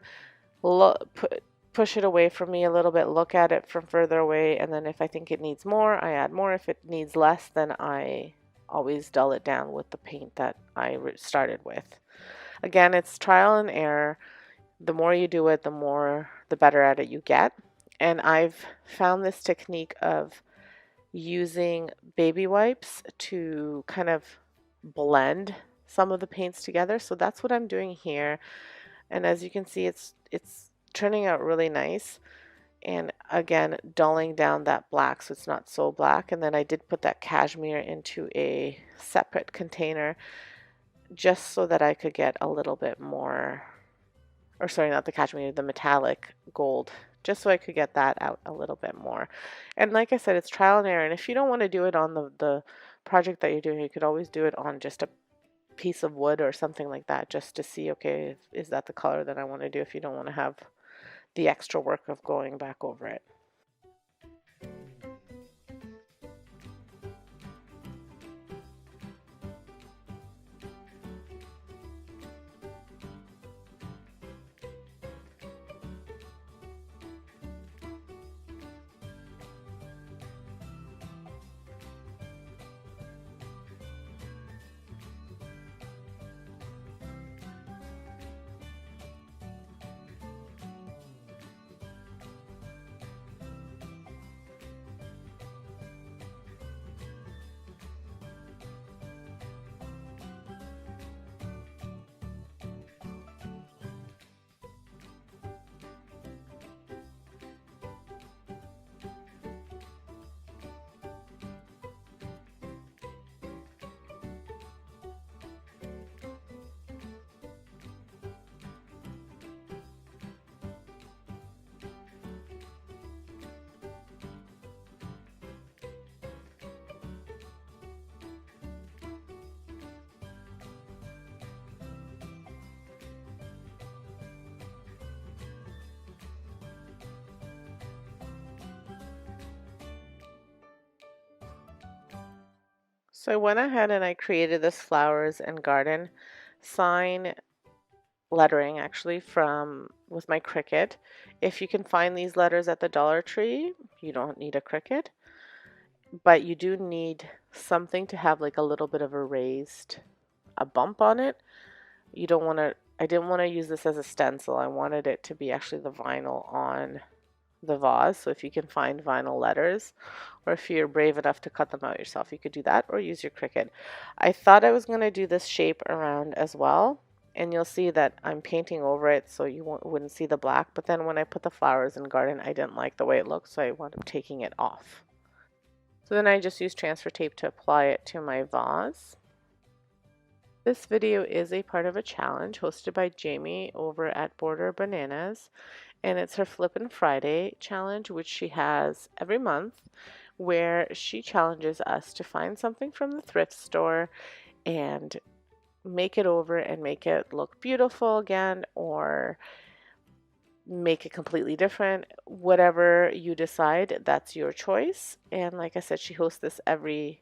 push it away from me a little bit, look at it from further away, and then if I think it needs more, I add more. If it needs less, then I always dull it down with the paint that I started with. Again, it's trial and error. The more you do it, the better at it you get. And I've found this technique of using baby wipes to kind of blend some of the paints together. So that's what I'm doing here. And as you can see, it's turning out really nice. And again, dulling down that black so it's not so black. And then I did put that cashmere into a separate container just so that I could get a little bit more, or sorry, not the cashmere, the metallic gold, just so I could get that out a little bit more. And like I said, it's trial and error. And if you don't want to do it on the project that you're doing, you could always do it on just a piece of wood or something like that, just to see, okay, is that the color that I want to do, if you don't want to have the extra work of going back over it. So I went ahead and I created this flowers and garden sign lettering actually from with my Cricut. If you can find these letters at the Dollar Tree, you don't need a Cricut, but you do need something to have like a little bit of a bump on it. You don't want to, I didn't want to use this as a stencil. I wanted it to be actually the vinyl on the vase. So if you can find vinyl letters, or if you're brave enough to cut them out yourself, you could do that or use your Cricut. I thought I was going to do this shape around as well, and you'll see that I'm painting over it so you wouldn't see the black, but then when I put the flowers in garden, I didn't like the way it looked, so I wound up taking it off. So then I just used transfer tape to apply it to my vase. This video is a part of a challenge hosted by Jamie over at Border Bananas, and it's her Flippin' Friday challenge, which she has every month, where she challenges us to find something from the thrift store and make it over and make it look beautiful again, or make it completely different. Whatever you decide, that's your choice. And like I said, she hosts this every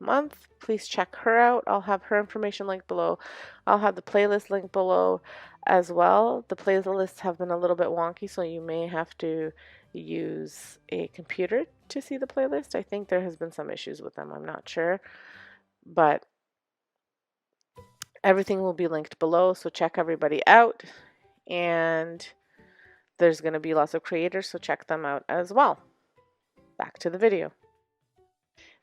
month. Please check her out. I'll have her information linked below. I'll have the playlist linked below as well. The playlists have been a little bit wonky, so you may have to use a computer to see the playlist. I think there has been some issues with them. I'm not sure, but everything will be linked below, so check everybody out. And there's going to be lots of creators, so check them out as well. Back to the video.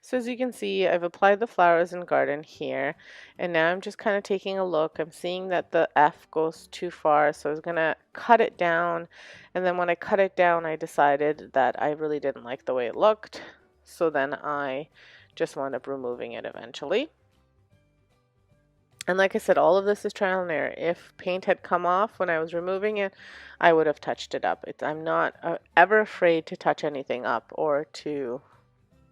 So as you can see, I've applied the flowers in garden here, and now I'm just kind of taking a look. I'm seeing that the F goes too far, so I was going to cut it down, and then when I cut it down, I decided that I really didn't like the way it looked, so then I just wound up removing it eventually. And like I said, all of this is trial and error. If paint had come off when I was removing it, I would have touched it up. I'm not ever afraid to touch anything up or to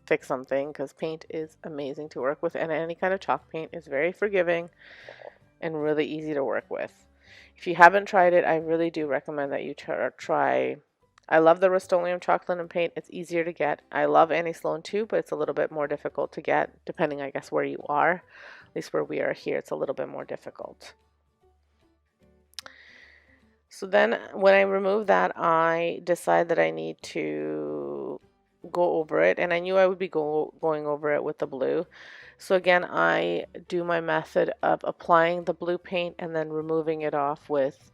fix something, because paint is amazing to work with, and any kind of chalk paint is very forgiving and really easy to work with. If you haven't tried it, I really do recommend that you try. I love the Rust-Oleum chalk linen paint. It's easier to get. I love Annie Sloan too, but it's a little bit more difficult to get, depending, I guess, where you are. At least where we are here, it's a little bit more difficult. So then when I remove that, I decide that I need to go over it, and I knew I would be going over it with the blue. So again, I do my method of applying the blue paint and then removing it off with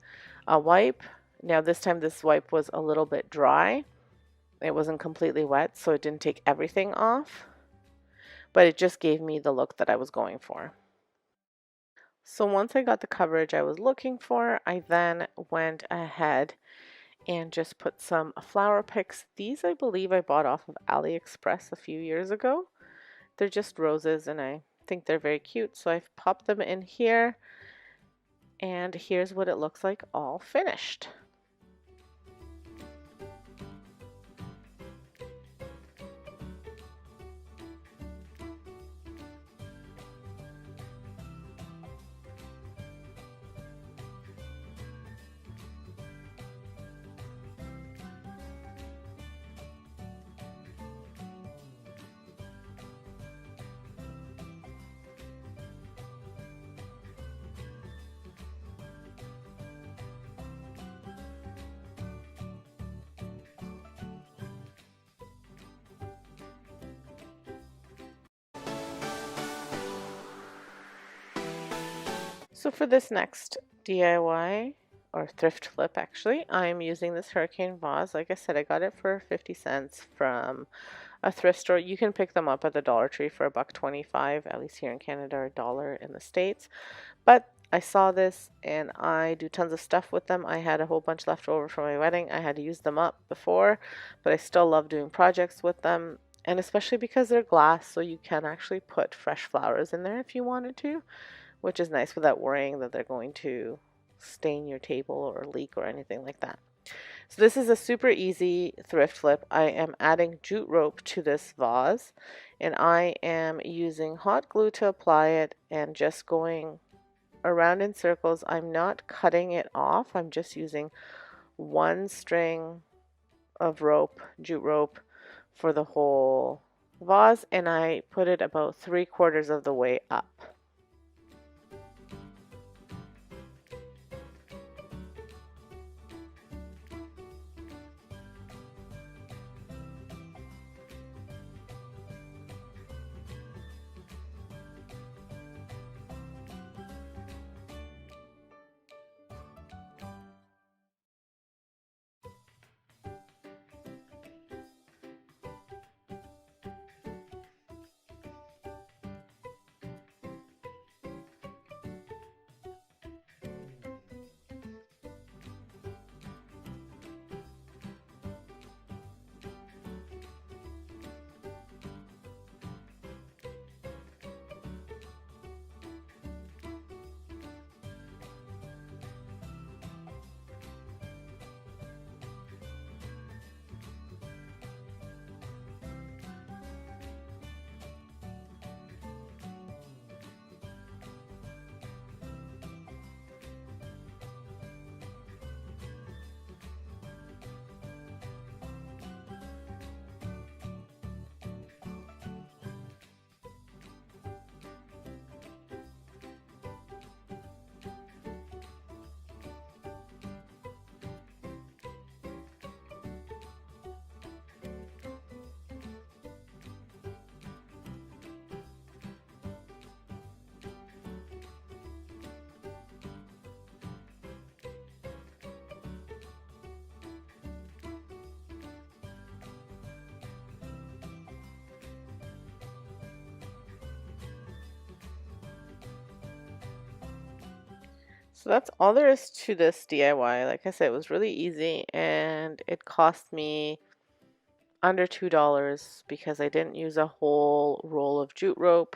a wipe. Now this time this wipe was a little bit dry. It wasn't completely wet, so it didn't take everything off, but it just gave me the look that I was going for. So once I got the coverage I was looking for, I then went ahead and just put some flower picks. These I believe I bought off of AliExpress a few years ago. They're just roses, and I think they're very cute, so I've popped them in here, and here's what it looks like all finished. So for this next DIY, or thrift flip actually, I'm using this hurricane vase. Like I said, I got it for 50 cents from a thrift store. You can pick them up at the Dollar Tree for $1.25, at least here in Canada, or $1 in the States. But I saw this and I do tons of stuff with them. I had a whole bunch left over from my wedding. I had to use them up before, but I still love doing projects with them. And especially because they're glass, so you can actually put fresh flowers in there if you wanted to, which is nice without worrying that they're going to stain your table or leak or anything like that. So this is a super easy thrift flip. I am adding jute rope to this vase, and I am using hot glue to apply it and just going around in circles. I'm not cutting it off. I'm just using one string of rope, jute rope, for the whole vase, and I put it about 3/4 of the way up. So that's all there is to this DIY. Like I said, it was really easy and it cost me under $2 because I didn't use a whole roll of jute rope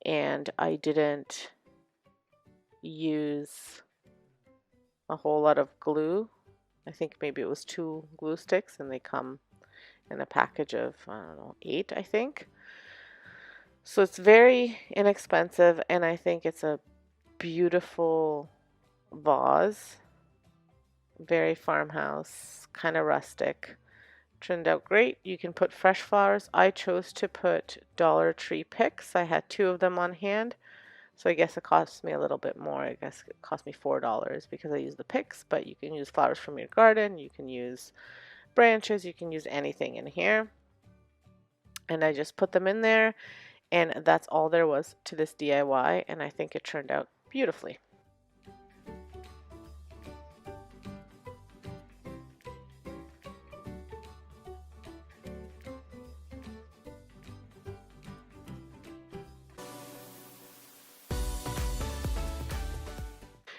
and I didn't use a whole lot of glue. I think maybe it was 2 glue sticks and they come in a package of, I don't know, 8, I think. So it's very inexpensive and I think it's a beautiful vase. Very farmhouse, kind of rustic. Turned out great. You can put fresh flowers. I chose to put Dollar Tree picks. I had 2 of them on hand. So I guess it cost me a little bit more. I guess it cost me $4 because I used the picks, but you can use flowers from your garden. You can use branches. You can use anything in here. And I just put them in there, and that's all there was to this DIY, and I think it turned out beautifully.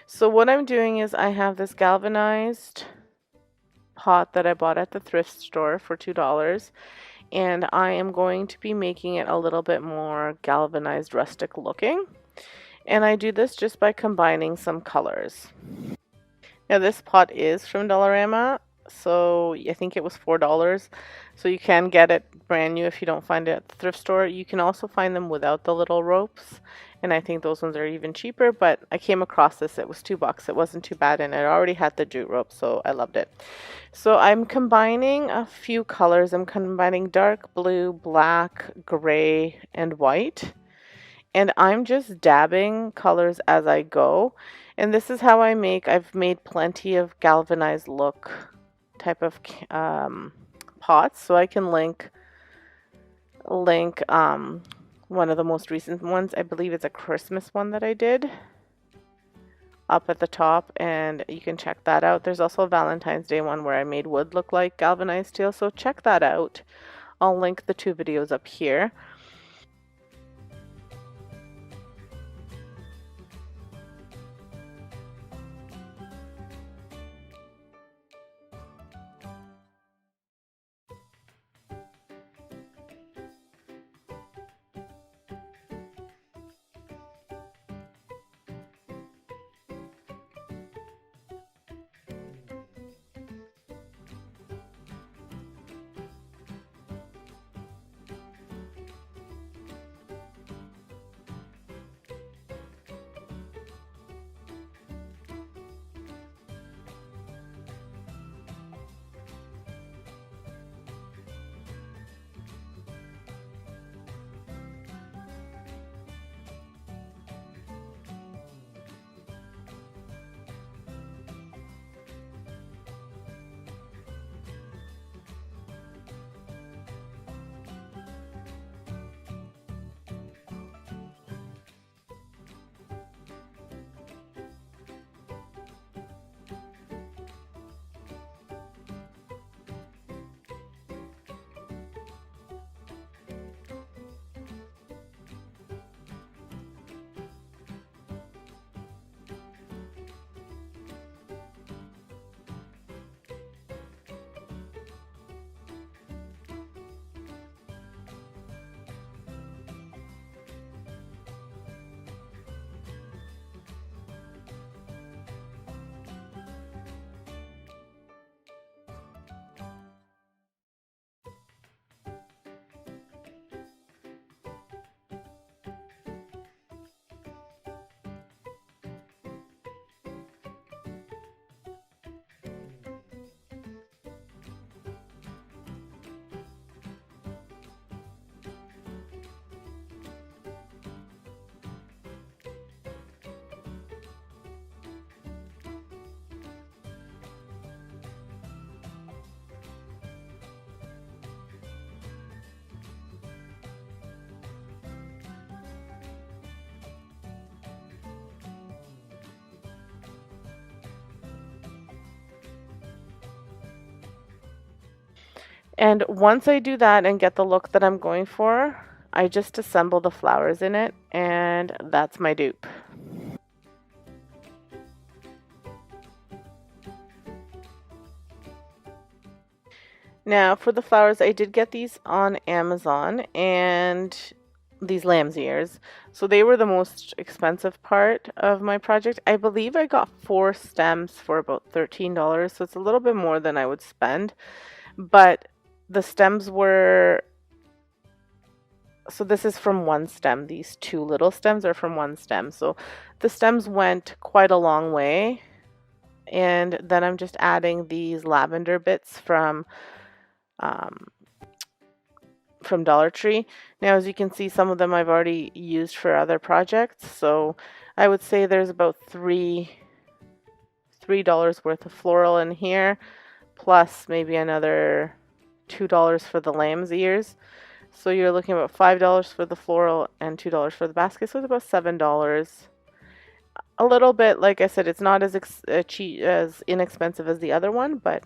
So what I'm doing is I have this galvanized pot that I bought at the thrift store for $2, and I am going to be making it a little bit more galvanized rustic looking. And I do this just by combining some colors. Now this pot is from Dollarama, so I think it was $4. So you can get it brand new if you don't find it at the thrift store. You can also find them without the little ropes, and I think those ones are even cheaper, but I came across this. It was $2. It wasn't too bad, and it already had the jute rope, so I loved it. So I'm combining a few colors. I'm combining dark blue, black, gray, and white. And I'm just dabbing colors as I go. And this is how I've made plenty of galvanized look type of pots. So I can link one of the most recent ones. I believe it's a Christmas one that I did up at the top, and you can check that out. There's also a Valentine's Day one where I made wood look like galvanized steel, so check that out. I'll link the 2 videos up here. And once I do that and get the look that I'm going for, I just assemble the flowers in it, and that's my dupe. Now, for the flowers, I did get these on Amazon, and these lamb's ears. So they were the most expensive part of my project. I believe I got 4 stems for about $13, so it's a little bit more than I would spend. But the stems were, so this is from one stem. These two little stems are from one stem. So the stems went quite a long way. And then I'm just adding these lavender bits um, from Dollar Tree. Now, as you can see, some of them I've already used for other projects. So I would say there's about $3 worth of floral in here, plus maybe another $2 for the lamb's ears. So you're looking at about $5 for the floral and $2 for the basket. So it's about $7. A little bit, like I said, it's not cheap, as inexpensive as the other one, but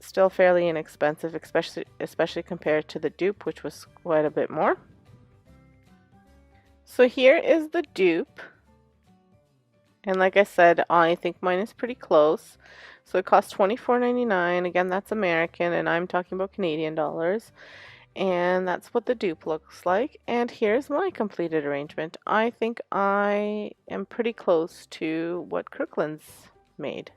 still fairly inexpensive, especially compared to the dupe, which was quite a bit more. So here is the dupe. And like I said, I think mine is pretty close. So it costs $24.99. Again, that's American, and I'm talking about Canadian dollars. And that's what the dupe looks like. And here's my completed arrangement. I think I am pretty close to what Kirkland's made.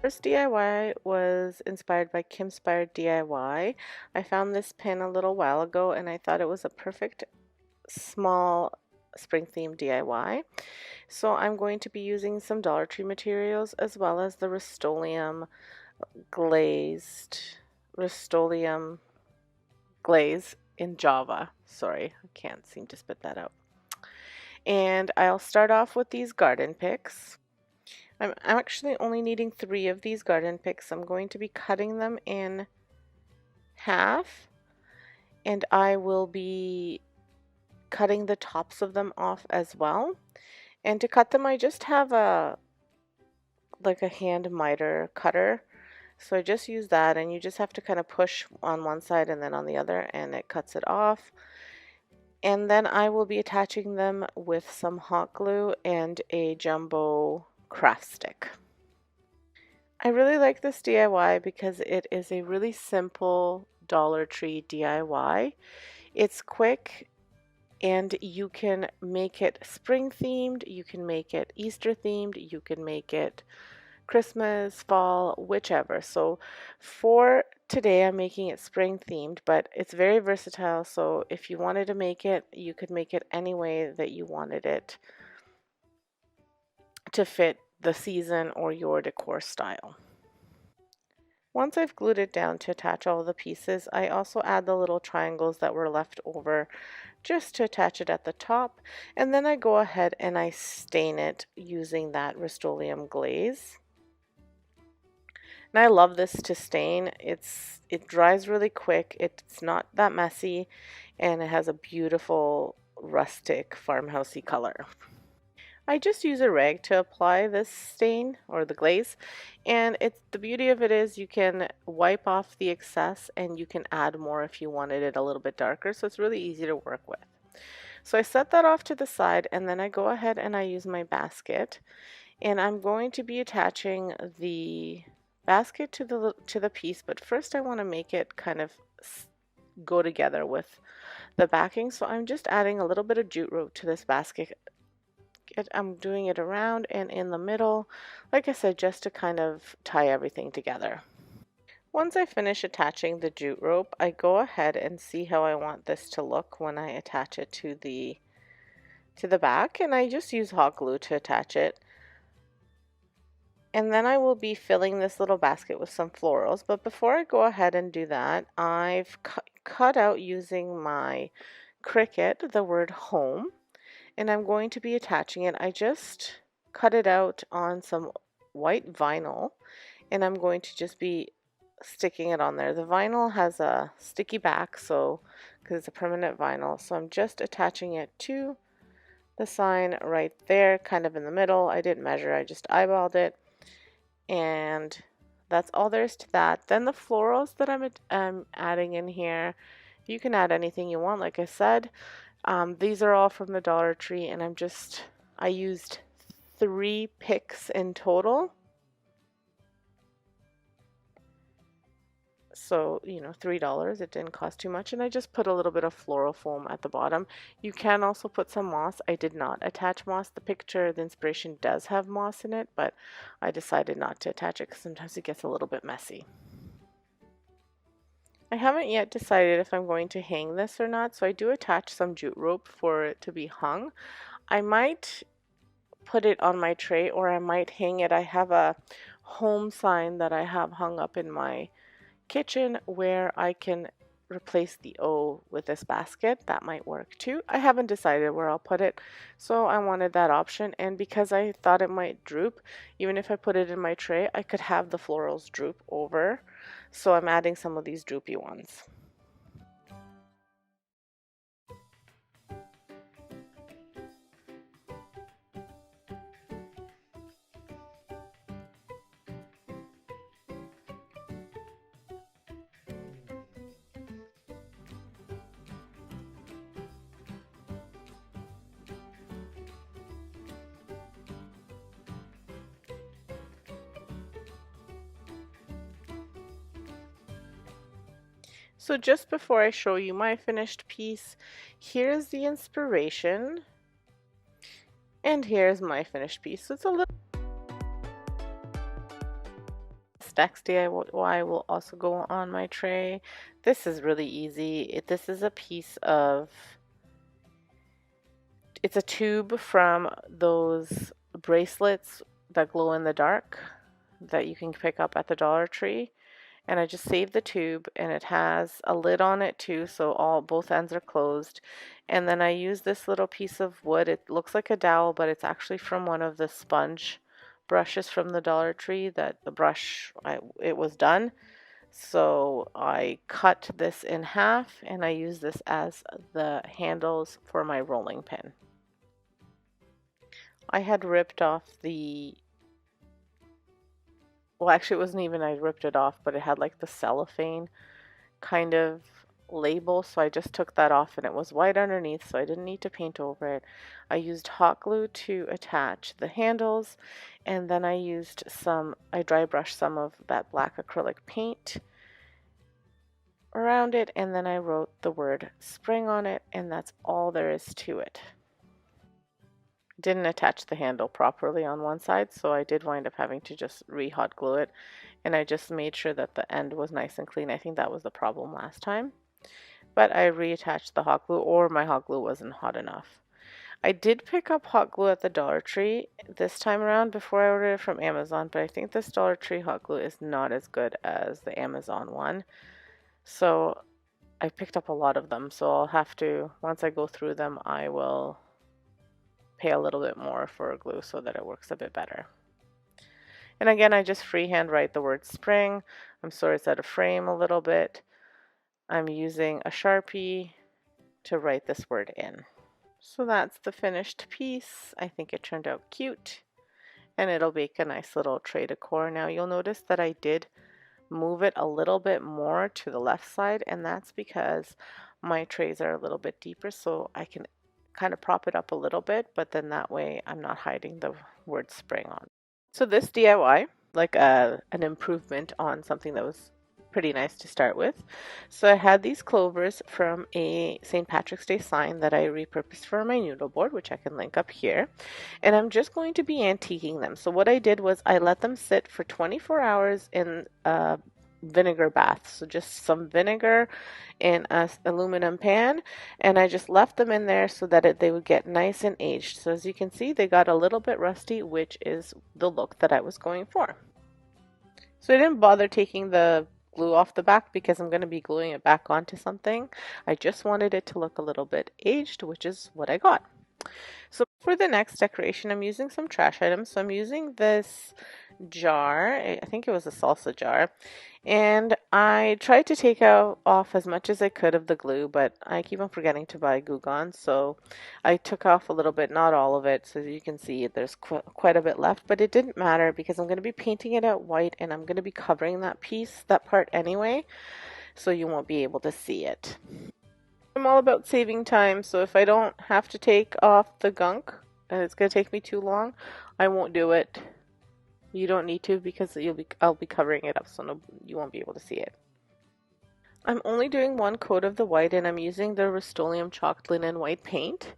First DIY was inspired by Kimspired DIY. I found this pin a little while ago and I thought it was a perfect small spring themed DIY. So I'm going to be using some Dollar Tree materials as well as the Rust-Oleum glaze in Java. Sorry, I can't seem to spit that out. And I'll start off with these garden picks. I'm actually only needing 3 of these garden picks. I'm going to be cutting them in half, and I will be cutting the tops of them off as well. And to cut them, I just have a hand miter cutter. So I just use that, and you just have to kind of push on one side and then on the other, and it cuts it off. And then I will be attaching them with some hot glue and a jumbo craft stick. I really like this DIY because it is a really simple Dollar Tree DIY. It's quick and you can make it spring themed, you can make it Easter themed, you can make it Christmas, fall, whichever. So for today, I'm making it spring themed, but it's very versatile. So if you wanted to make it, you could make it any way that you wanted it to fit the season or your decor style. Once I've glued it down to attach all the pieces, I also add the little triangles that were left over just to attach it at the top, and then I go ahead and I stain it using that Rust-Oleum glaze. And I love this to stain. It dries really quick, it's not that messy, and it has a beautiful rustic farmhousey color. I just use a rag to apply this stain or the glaze, and the beauty of it is you can wipe off the excess and you can add more if you wanted it a little bit darker, so it's really easy to work with. So I set that off to the side, and then I go ahead and I use my basket, and I'm going to be attaching the basket to the piece, but first I want to make it kind of go together with the backing, so I'm just adding a little bit of jute rope to this basket. I'm doing it around and in the middle, like I said, just to kind of tie everything together. Once I finish attaching the jute rope, I go ahead and see how I want this to look when I attach it to the back, and I just use hot glue to attach it. And then I will be filling this little basket with some florals. But before I go ahead and do that, I've cut out using my Cricut the word home, and I'm going to be attaching it. I just cut it out on some white vinyl, and I'm going to just be sticking it on there. The vinyl has a sticky back, so because it's a permanent vinyl, so I'm just attaching it to the sign right there, kind of in the middle. I didn't measure, I just eyeballed it, and that's all there is to that. Then the florals that I'm adding in here, you can add anything you want, like I said. These are all from the Dollar Tree, and I used 3 picks in total. So, you know, $3. It didn't cost too much, and I just put a little bit of floral foam at the bottom. You can also put some moss. I did not attach moss. The picture, the inspiration does have moss in it, but I decided not to attach it because sometimes it gets a little bit messy. I haven't yet decided if I'm going to hang this or not, so I do attach some jute rope for it to be hung. I might put it on my tray, or I might hang it. I have a home sign that I have hung up in my kitchen where I can replace the O with this basket. That might work too. I haven't decided where I'll put it, so I wanted that option, and because I thought it might droop, even if I put it in my tray, I could have the florals droop over, so I'm adding some of these droopy ones. So just before I show you my finished piece, here's the inspiration, and here's my finished piece. So it's a little Stacks DIY will also go on my tray. This is really easy. This is a piece of, it's a tube from those bracelets that glow in the dark that you can pick up at the Dollar Tree. And I just saved the tube, and it has a lid on it too, so both ends are closed. And then I use this little piece of wood. It looks like a dowel, but it's actually from one of the sponge brushes from the Dollar Tree that the brush, it was done. So I cut this in half, and I use this as the handles for my rolling pin. I had ripped off well, actually it wasn't even I ripped it off, but it had like the cellophane kind of label, so I just took that off, and it was white underneath, so I didn't need to paint over it. I used hot glue to attach the handles, and then I dry brushed some of that black acrylic paint around it, and then I wrote the word spring on it, and that's all there is to it. Didn't attach the handle properly on one side, so I did wind up having to just re-hot glue it, and I just made sure that the end was nice and clean. I think that was the problem last time. But I reattached the hot glue, or my hot glue wasn't hot enough. I did pick up hot glue at the Dollar Tree this time around before I ordered it from Amazon, but I think this Dollar Tree hot glue is not as good as the Amazon one. So I picked up a lot of them, so I'll have to, once I go through them, I will pay a little bit more for glue so that it works a bit better. And again, I just freehand write the word spring. I'm sorry it's out of frame a little bit. I'm using a Sharpie to write this word in. So that's the finished piece. I think it turned out cute, and it'll make a nice little tray decor. Now you'll notice that I did move it a little bit more to the left side, and that's because my trays are a little bit deeper, so I can kind of prop it up a little bit, but then that way I'm not hiding the word spring on. So this DIY, like an improvement on something that was pretty nice to start with. So I had these clovers from a St. Patrick's Day sign that I repurposed for my noodle board, which I can link up here. And I'm just going to be antiquing them. So what I did was I let them sit for 24 hours in vinegar bath. So just some vinegar in a aluminum pan, and I just left them in there so that they would get nice and aged. So as you can see, they got a little bit rusty, which is the look that I was going for. So I didn't bother taking the glue off the back because I'm going to be gluing it back onto something. I just wanted it to look a little bit aged, which is what I got. So for the next decoration, I'm using some trash items. So I'm using this jar. I think it was a salsa jar. And I tried to take off as much as I could of the glue, but I keep on forgetting to buy glue gun. So I took off a little bit, not all of it. So you can see there's quite a bit left, but it didn't matter because I'm going to be painting it out white and I'm going to be covering that part anyway, so you won't be able to see it. I'm all about saving time, so if I don't have to take off the gunk and it's going to take me too long, I won't do it. You don't need to because I'll be covering it up, so no, you won't be able to see it. I'm only doing one coat of the white, and I'm using the Rust-Oleum chalked linen white paint,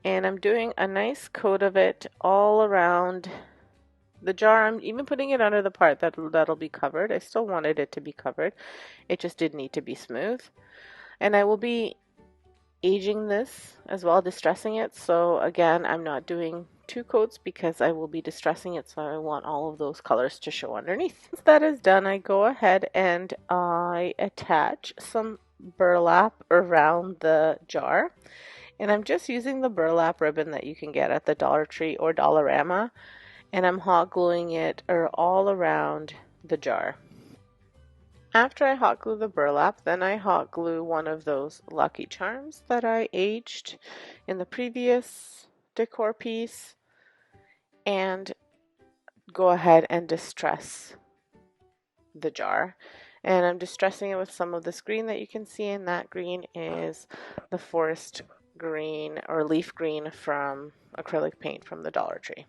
and I'm doing a nice coat of it all around the jar. I'm even putting it under the part that'll be covered. I still wanted it to be covered. It just did need to be smooth. And I will be aging this as well, distressing it. So again, I'm not doing two coats because I will be distressing it, so I want all of those colors to show underneath. Once that is done, I go ahead and I attach some burlap around the jar, and I'm just using the burlap ribbon that you can get at the Dollar Tree or Dollarama, and I'm hot gluing it all around the jar. After I hot glue the burlap, then I hot glue one of those Lucky Charms that I aged in the previous decor piece, and go ahead and distress the jar. And I'm distressing it with some of this green that you can see, and that green is the forest green or leaf green from acrylic paint from the Dollar Tree,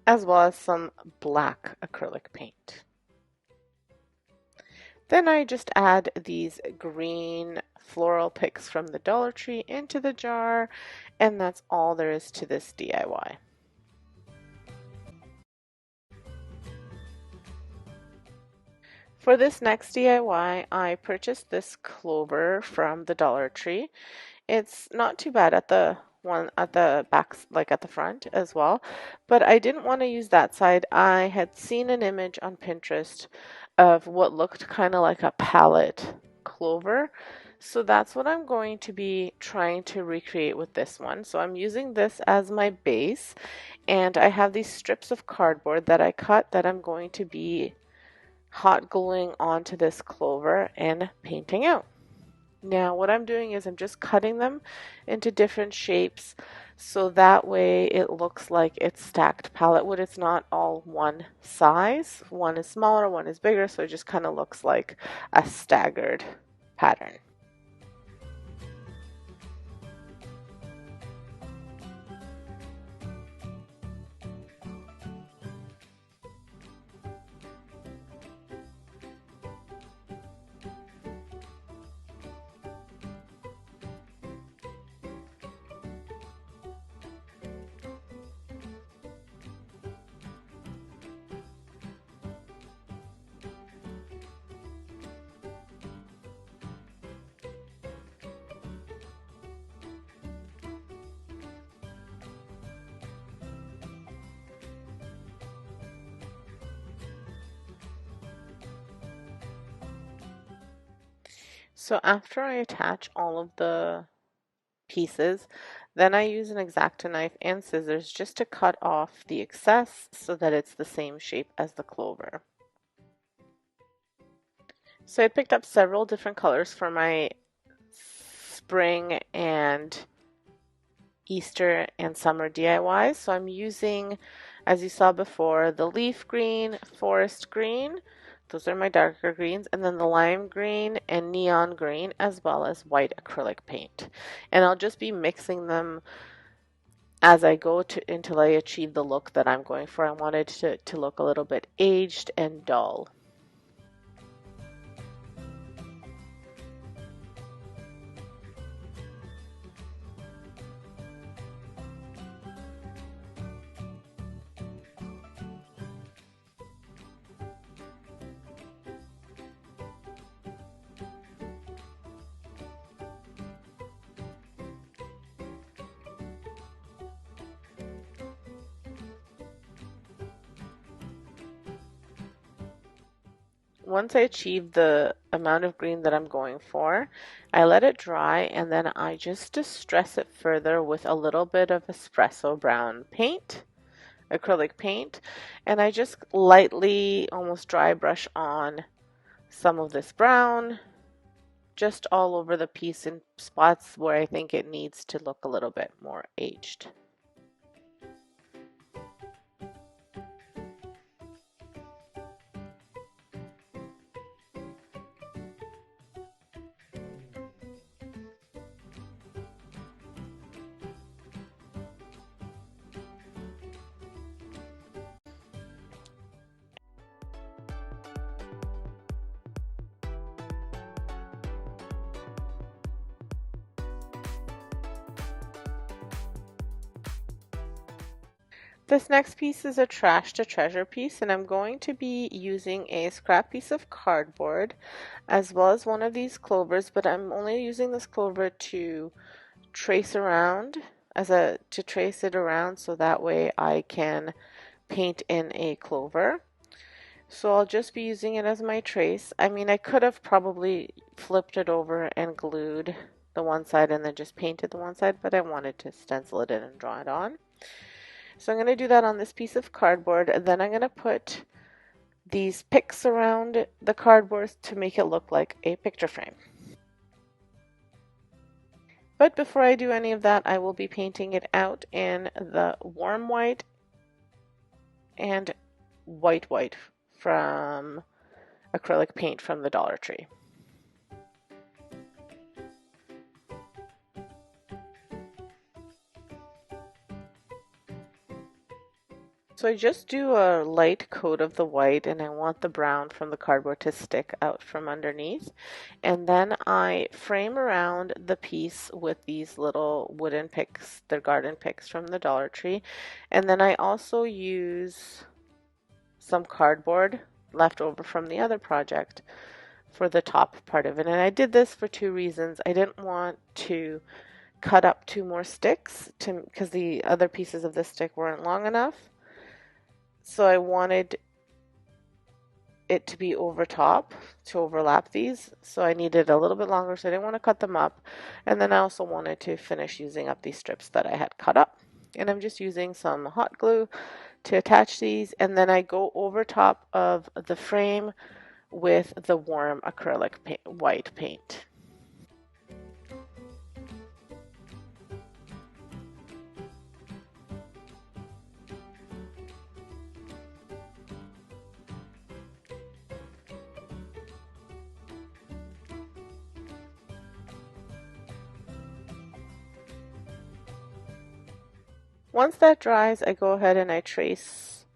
as well as some black acrylic paint. Then I just add these green floral picks from the Dollar Tree into the jar, and that's all there is to this DIY. For this next DIY, I purchased this clover from the Dollar Tree. It's not too bad at the one at the back, like at the front as well, but I didn't want to use that side. I had seen an image on Pinterest of what looked kind of like a palette clover. So that's what I'm going to be trying to recreate with this one. So I'm using this as my base, and I have these strips of cardboard that I cut that I'm going to be hot gluing onto this clover and painting out. Now what I'm doing is I'm just cutting them into different shapes so that way it looks like it's stacked palette wood. It's not all one size. One is smaller, one is bigger, so it just kind of looks like a staggered pattern. So after I attach all of the pieces, then I use an X-Acto knife and scissors just to cut off the excess so that it's the same shape as the clover. So I picked up several different colors for my spring and Easter and summer DIYs. So I'm using, as you saw before, the leaf green, forest green, those are my darker greens, and then the lime green and neon green, as well as white acrylic paint. And I'll just be mixing them as I go until I achieve the look that I'm going for. I wanted to look a little bit aged and dull. once I achieve the amount of green that I'm going for, I let it dry and then I just distress it further with a little bit of espresso brown paint, acrylic paint, and I just lightly, almost dry brush on some of this brown just all over the piece in spots where I think it needs to look a little bit more aged. This next piece is a trash to treasure piece, and I'm going to be using a scrap piece of cardboard as well as one of these clovers, but I'm only using this clover to trace around to trace it around so that way I can paint in a clover. So I'll just be using it as my trace. I mean, I could have probably flipped it over and glued the one side and then just painted the one side, but I wanted to stencil it in and draw it on. So I'm going to do that on this piece of cardboard, and then I'm going to put these picks around the cardboard to make it look like a picture frame. But before I do any of that, I will be painting it out in the warm white and white from acrylic paint from the Dollar Tree. So I just do a light coat of the white and I want the brown from the cardboard to stick out from underneath. And then I frame around the piece with these little wooden picks, they're garden picks from the Dollar Tree. And then I also use some cardboard left over from the other project for the top part of it. And I did this for two reasons. I didn't want to cut up two more sticks because the other pieces of the stick weren't long enough. So I wanted it to be over top to overlap these. So I needed a little bit longer, so I didn't want to cut them up. And then I also wanted to finish using up these strips that I had cut up. And I'm just using some hot glue to attach these. And then I go over top of the frame with the warm acrylic white paint. Once that dries, I go ahead and I trace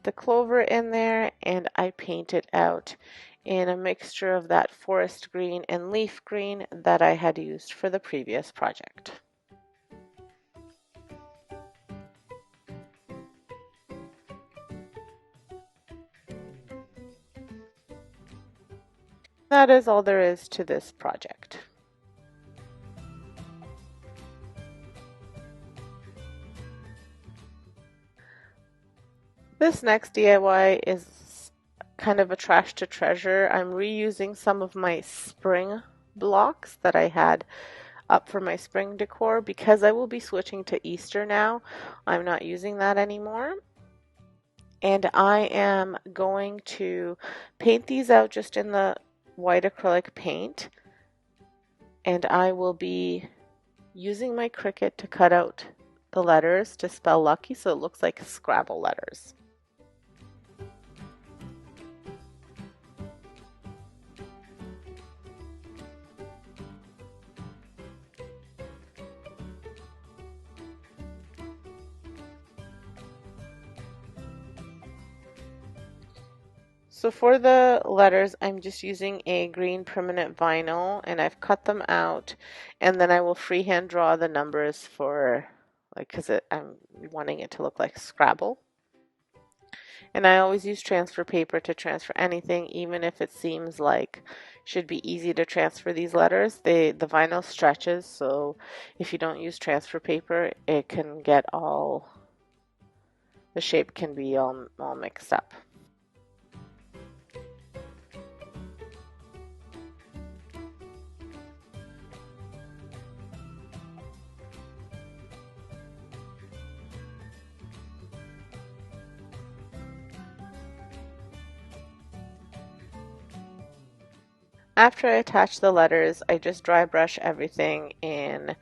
the clover in there and I paint it out in a mixture of that forest green and leaf green that I had used for the previous project. That is all there is to this project. This next DIY is kind of a trash to treasure. I'm reusing some of my spring blocks that I had up for my spring decor because I will be switching to Easter now. I'm not using that anymore. And I am going to paint these out just in the white acrylic paint. And I will be using my Cricut to cut out the letters to spell lucky so it looks like Scrabble letters. So for the letters, I'm just using a green permanent vinyl and I've cut them out and then I will freehand draw the numbers for because I'm wanting it to look like Scrabble. And I always use transfer paper to transfer anything, even if it seems like should be easy to transfer these letters. The vinyl stretches, so if you don't use transfer paper, it can get the shape can be all mixed up. After I attach the letters, I just dry brush everything in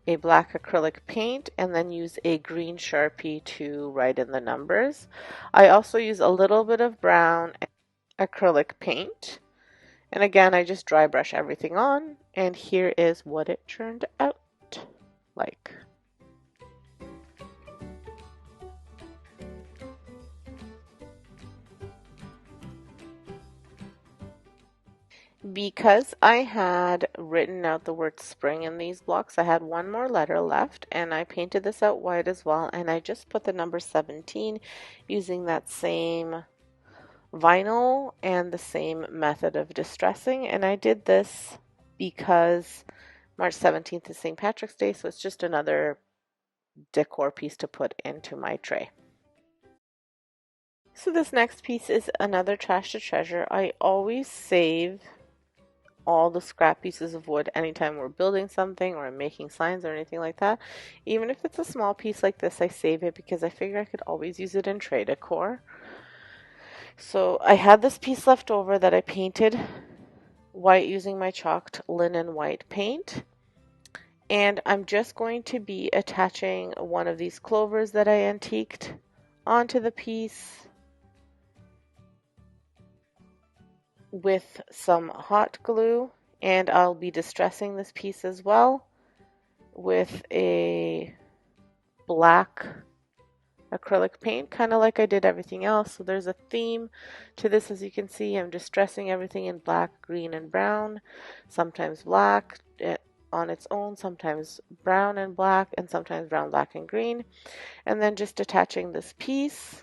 a black acrylic paint and then use a green Sharpie to write in the numbers. I also use a little bit of brown acrylic paint. And again, I just dry brush everything on, and here is what it turned out like. Because I had written out the word spring in these blocks, I had one more letter left, and I painted this out white as well, and I just put the number 17 using that same vinyl and the same method of distressing. And I did this because March 17th is St. Patrick's Day, so it's just another decor piece to put into my tray. So this next piece is another trash to treasure. I always save all the scrap pieces of wood anytime we're building something or I'm making signs or anything like that. Even if it's a small piece like this, I save it because I figure I could always use it in tray decor. So I had this piece left over that I painted white using my chalked linen white paint. And I'm just going to be attaching one of these clovers that I antiqued onto the piece with some hot glue, and I'll be distressing this piece as well with a black acrylic paint, kind of like I did everything else. So there's a theme to this. As you can see, I'm distressing everything in black, green, and brown, sometimes black on its own, sometimes brown and black, and sometimes brown, black, and green, and then just attaching this piece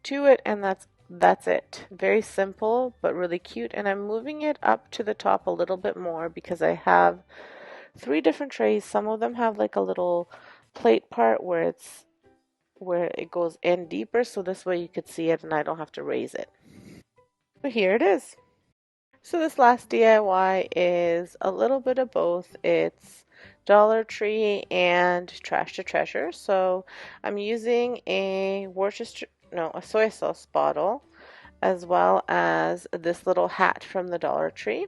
to it, and that's it. Very simple but really cute. And I'm moving it up to the top a little bit more because I have 3 different trays. Some of them have like a little plate part where it goes in deeper, so this way you could see it and I don't have to raise it. So here it is. So this last DIY is a little bit of both. It's Dollar Tree and Trash to Treasure. So I'm using a soy sauce bottle, as well as this little hat from the Dollar Tree.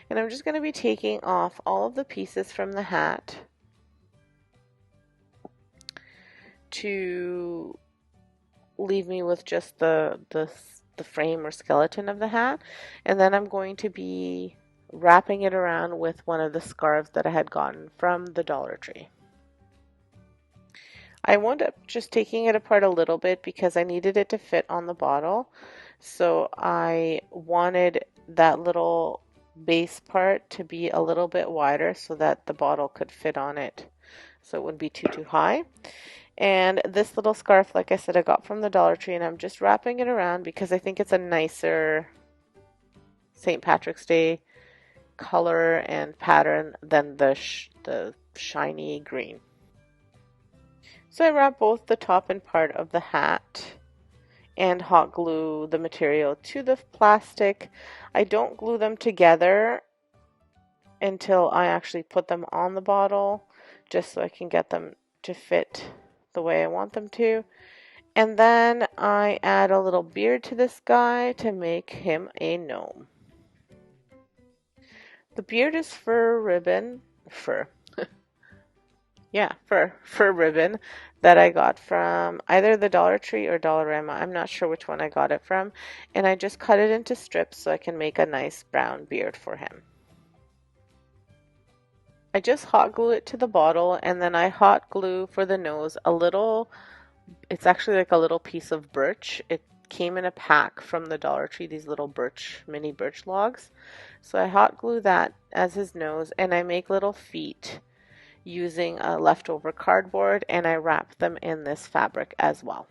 And I'm just going to be taking off all of the pieces from the hat to leave me with just the frame or skeleton of the hat. And then I'm going to be wrapping it around with one of the scarves that I had gotten from the Dollar Tree. I wound up just taking it apart a little bit because I needed it to fit on the bottle. So I wanted that little base part to be a little bit wider so that the bottle could fit on it, so it wouldn't be too high. And this little scarf, like I said, I got from the Dollar Tree, and I'm just wrapping it around because I think it's a nicer St. Patrick's Day color and pattern than the shiny green. So I wrap both the top and part of the hat and hot glue the material to the plastic. I don't glue them together until I actually put them on the bottle, just so I can get them to fit the way I want them to. And then I add a little beard to this guy to make him a gnome. The beard is fur ribbon, fur ribbon that I got from either the Dollar Tree or Dollarama. I'm not sure which one I got it from. And I just cut it into strips so I can make a nice brown beard for him. I just hot glue it to the bottle, and then I hot glue for the nose it's actually like a little piece of birch. It came in a pack from the Dollar Tree, these little mini birch logs. So I hot glue that as his nose, and I make little feet using a leftover cardboard, and I wrap them in this fabric as well.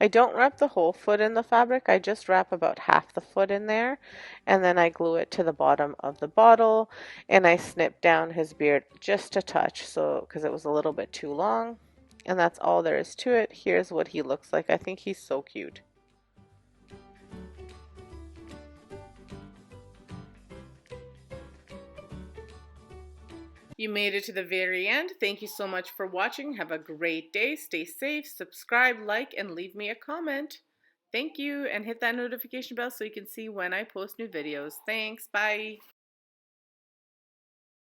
I don't wrap the whole foot in the fabric, I just wrap about half the foot in there, and then I glue it to the bottom of the bottle, and I snip down his beard just a touch, because it was a little bit too long. And that's all there is to it. Here's what he looks like. I think he's so cute. You made it to the very end. Thank you so much for watching. Have a great day. Stay safe. Subscribe, like, and leave me a comment. Thank you, and hit that notification bell so you can see when I post new videos. Thanks, bye.